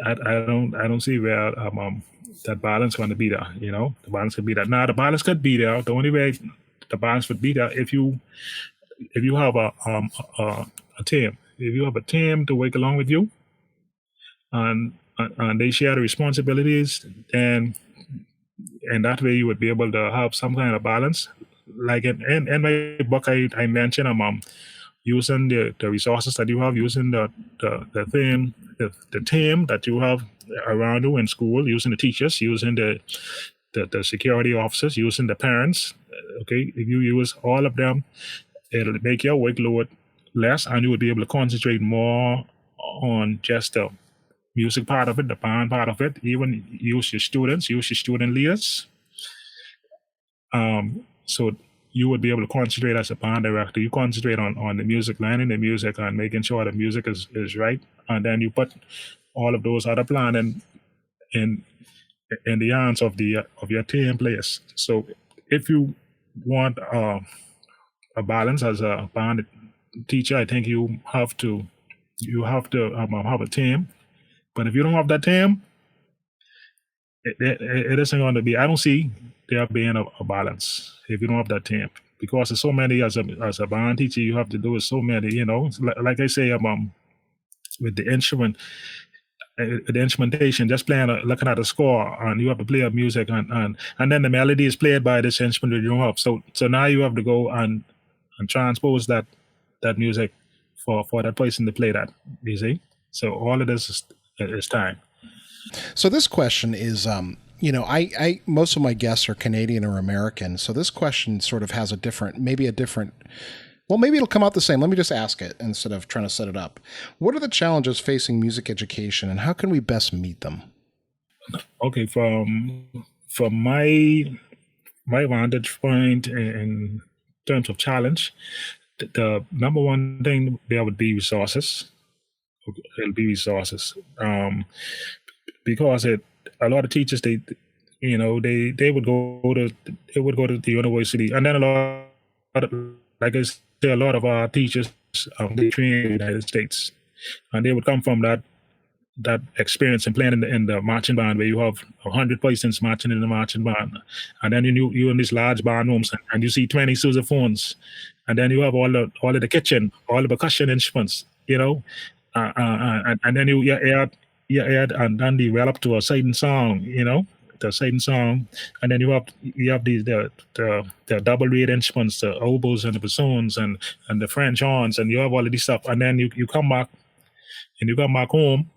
I don't see where that balance going to be there. The balance could be there. Now the balance could be there. The only way the balance would be there if you have a team. If you have a team to work along with you, and they share the responsibilities, and that way you would be able to have some kind of balance. Like in my book, I mentioned using the resources that you have, using the team that you have around you in school, using the teachers, using the security officers, using the parents. Okay, if you use all of them, it'll make your workload less, and you would be able to concentrate more on just the music part of it, the band part of it. Even use your students, use your student leaders. So you would be able to concentrate as a band director. You concentrate on the music, learning the music, and making sure the music is right. And then you put all of those other planning in the hands of your team players. So if you want a balance as a band teacher, I think you have to have a team. But if you don't have that team, it isn't going to be. I don't see there being a balance if you don't have that team, because there's so many as a band teacher you have to do is so many. Like I say, with the instrumentation, just looking at the score, and you have to play up music, and then the melody is played by this instrument that you don't have. So now you have to go and transpose that music for that person to play that. You see, so all of this is time. So this question is, I most of my guests are Canadian or American. So this question sort of has a different Well, maybe it'll come out the same. Let me just ask it instead of trying to set it up. What are the challenges facing music education, and how can we best meet them? Okay, from my vantage point in terms of challenge, the number one thing there would be resources. It'll be resources, because a lot of teachers they would go to the university, and then a lot of, like I say, a lot of our teachers they train in the United States, and they would come from that experience in playing in the marching band, where you have 100 persons marching in the marching band, and then you're in these large band rooms, and you see 20 sousaphones, and then you have all of the kitchen, all the percussion instruments, and then you add and then develop to a certain song, the certain song, and then you have these the double rate instruments, the oboes and the bassoons and the French horns, and you have all of this stuff, and then you come back home,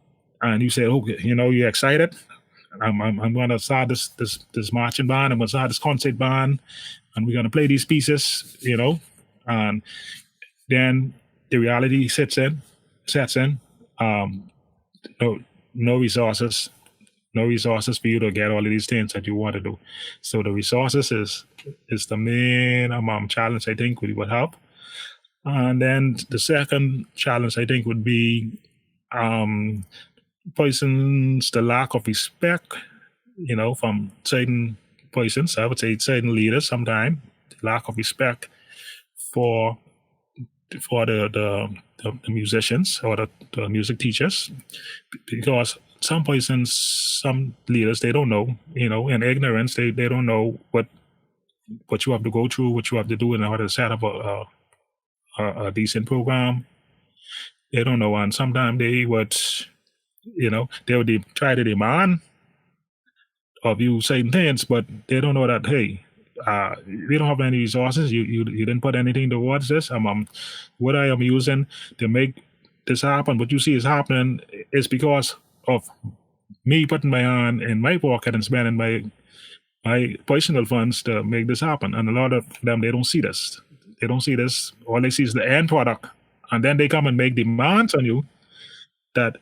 and you say, okay, you're excited. I'm going to start this marching band. I'm going to start this concert band, and we're going to play these pieces, and then the reality sets in. No resources for you to get all of these things that you want to do. So the resources is the main challenge I think we would have. And then the second challenge I think would be the lack of respect, from certain persons. I would say certain leaders sometimes, lack of respect for the musicians or the music teachers, because some persons, some leaders, they don't know, in ignorance, they don't know what you have to go through, what you have to do in order to set up a decent program. They don't know, and sometimes they would try to demand of you certain things, but they don't know that, hey, we don't have any resources. You didn't put anything towards this. What I am using to make this happen, what you see is happening, is because of me putting my hand in my pocket and spending my personal funds to make this happen. And a lot of them, they don't see this. All they see is the end product, and then they come and make demands on you that,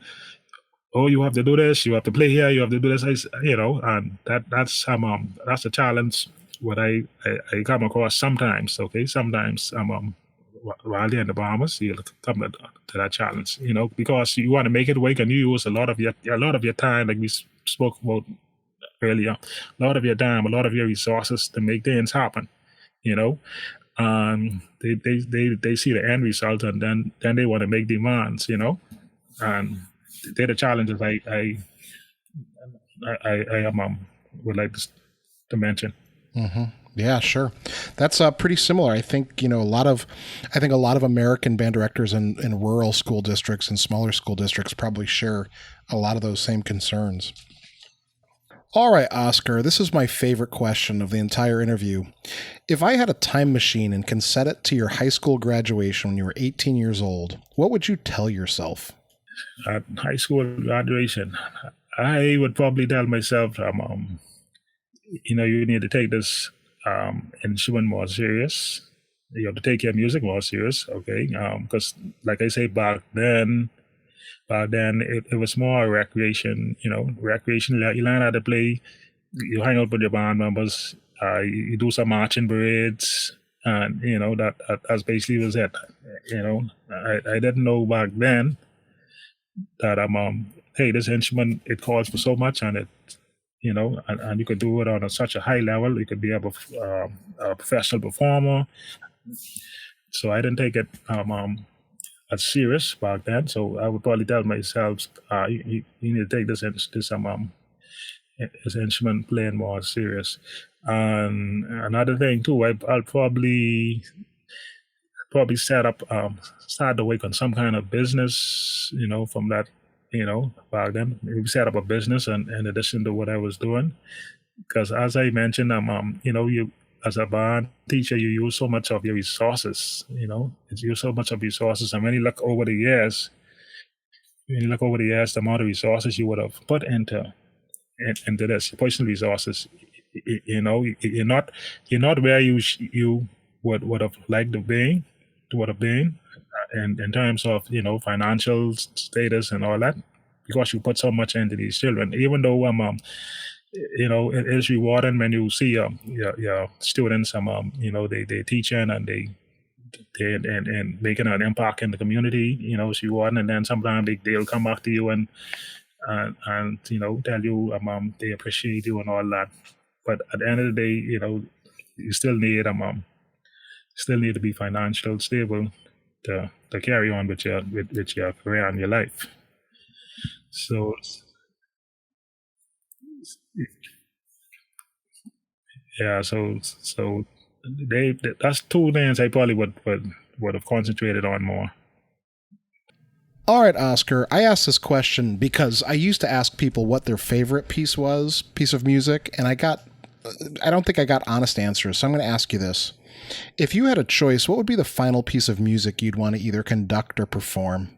oh, you have to do this, you have to play here, you have to do this, and that's a challenge what I come across sometimes. Okay, sometimes while they're in the Bahamas, you'll come to that challenge, because you want to make it work, and you use a lot of your time, like we spoke about earlier, a lot of your time, a lot of your resources to make things happen, they see the end result, and then they want to make demands, and they're the challenges I would like to mention. Mm-hmm. Yeah, sure. That's pretty similar. I think a lot of American band directors in rural school districts and smaller school districts probably share a lot of those same concerns. All right, Oscar, this is my favorite question of the entire interview. If I had a time machine and can set it to your high school graduation when you were 18 years old, what would you tell yourself? At high school graduation, I would probably tell myself, you need to take this instrument more serious. You have to take your music more serious, okay? Because, like I say, back then it was more recreation. Recreation. You learn how to play. You hang out with your band members. You do some marching parades, and that's basically was it. I didn't know back then that hey, this instrument, it calls for so much, and it and you could do it on such a high level. You could be a professional performer. So I didn't take it as serious back then. So I would probably tell myself, you need to take this instrument playing more serious. And another thing too, I'll probably start to work on some kind of business, from that, back then. Maybe set up a business in addition to what I was doing. Because as I mentioned, you as a band teacher, you use so much of your resources, you use so much of resources. And when you look over the years, the amount of resources you would have put into this, personal resources, you're not where you would have liked to be. would have been, in terms of financial status and all that, because you put so much into these children. Even though it is rewarding when you see your students they teaching and and making an impact in the community. It's rewarding, and then sometimes they'll come back to you and tell you they appreciate you and all that. But at the end of the day, you still need to be financial stable to carry on with your career and your life. So yeah, so that's two things I probably would have concentrated on more. All right, Oscar, I asked this question because I used to ask people what their favorite piece of music, and I don't think I got honest answers. So I'm going to ask you this. If you had a choice, what would be the final piece of music you'd want to either conduct or perform?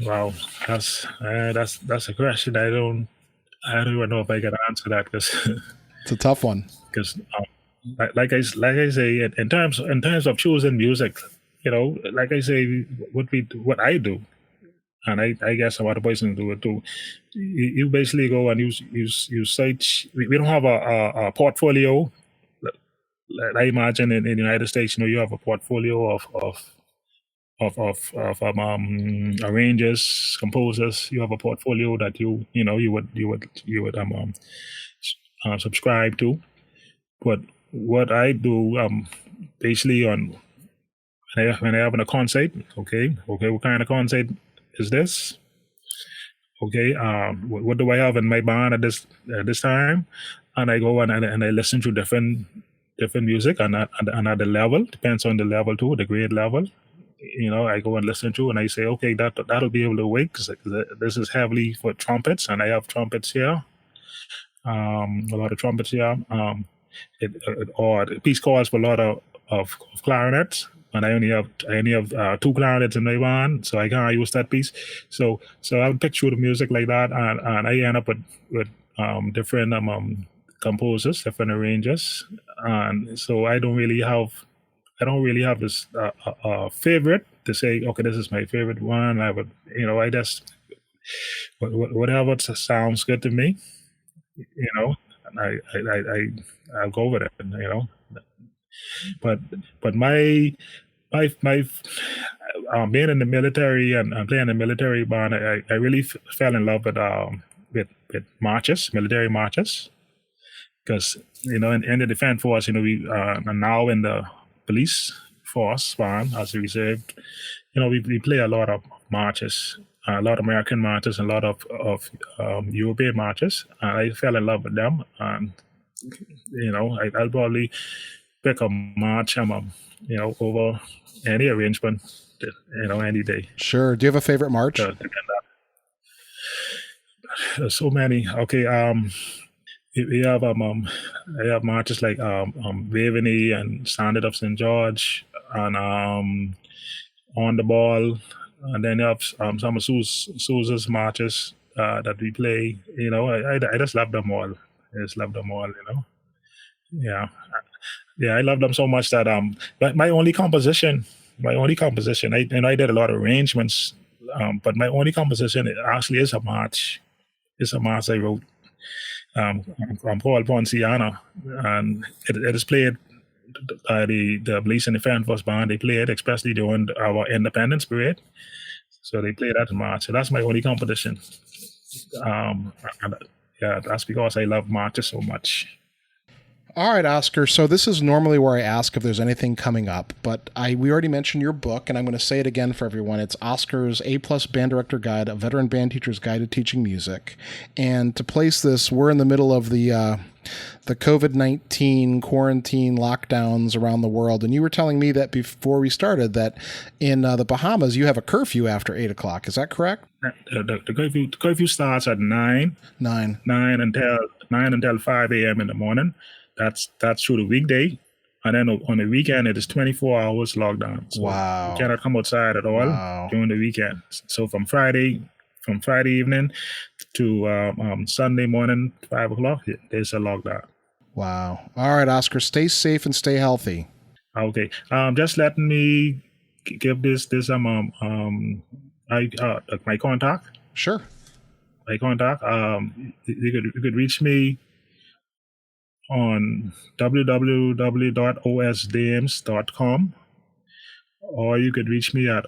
Wow, that's a question I don't even know if I can answer that, because it's a tough one. Because like I say, in terms of choosing music, like I say, what I do, and I guess some other person do it too. You basically go and you search. We don't have a portfolio. I imagine in the United States, you have a portfolio of arrangers, composers. You have a portfolio that you would subscribe to. But what I do basically when I have a concert, okay, what kind of concert is this? Okay, what do I have in my band at this time? And I go and I listen to different music, and at the level, depends on the level too, the grade level. I go and listen to, and I say, okay, that'll be able to work, because this is heavily for trumpets, and I have trumpets here, a lot of trumpets here. Or the piece calls for a lot of clarinets, and I only have two clarinets in my band, so I can't use that piece. So I would pick through the music like that, and I end up with different composers, different arrangers, and so I don't really have this favorite to say, okay, this is my favorite one. I would, I just whatever sounds good to me, and I'll go with it, But my being in the military and playing in the military band, I really fell in love with marches, military marches, because in the defense force, we are now in the police force band as a reserve. We play a lot of marches, a lot of American marches, a lot of European marches, and I fell in love with them. And I'll probably pick a march, over any arrangement, any day. Sure. Do you have a favorite march? There's so many. Okay. We have I have marches like Waveney and Standard of St. George, and On the Ball, and then you have some of Sousa's marches that we play. I just love them all. Yeah, I love them so much that but my only composition, I did a lot of arrangements, but my only composition actually is a march. It's a march I wrote. I'm called Ponciana, and it is played by the Police and Defense Force Band. They play it especially during our Independence Parade, so they play that in March. So that's my only competition. And, that's because I love marches so much. All right, Oscar. So this is normally where I ask if there's anything coming up, but we already mentioned your book, and I'm going to say it again for everyone. It's Oscar's A+ Band Director Guide, a Veteran Band Teacher's Guide to Teaching Music. And to place this, we're in the middle of the COVID-19 quarantine lockdowns around the world, and you were telling me that before we started that in the Bahamas you have a curfew after 8 o'clock. Is that correct? The curfew starts at 9 until 5 a.m. in the morning. That's through the weekday, and then on the weekend it is 24 hours lockdown. So wow! You cannot come outside at all during the weekend. So from Friday evening to Sunday morning 5 o'clock, there's a lockdown. Wow! All right, Oscar, stay safe and stay healthy. Okay. Just let me give this I my contact. Sure. My contact. You could reach me on www.osdames.com, or you could reach me at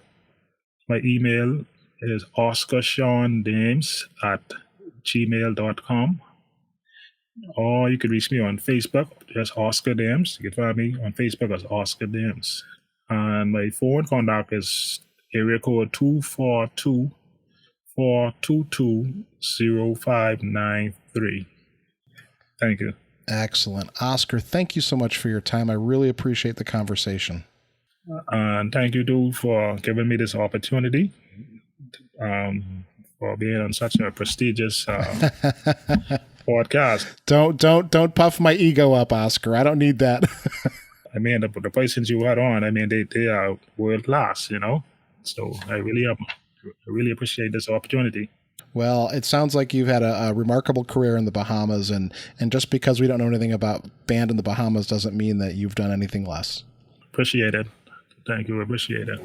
my email is oscarseandames@gmail.com, or you could reach me on Facebook, just Oscar Dames. You can find me on Facebook as Oscar Dames. And my phone contact is area code 242-422-0593. Thank you. Excellent. Oscar, thank you so much for your time. I really appreciate the conversation. And thank you, too, for giving me this opportunity, for being on such a prestigious podcast. Don't puff my ego up, Oscar. I don't need that. I mean, the persons you had on, I mean, they are world class, So I really appreciate this opportunity. Well, it sounds like you've had a remarkable career in the Bahamas, and just because we don't know anything about band in the Bahamas doesn't mean that you've done anything less. Appreciate it. Thank you. Appreciate it.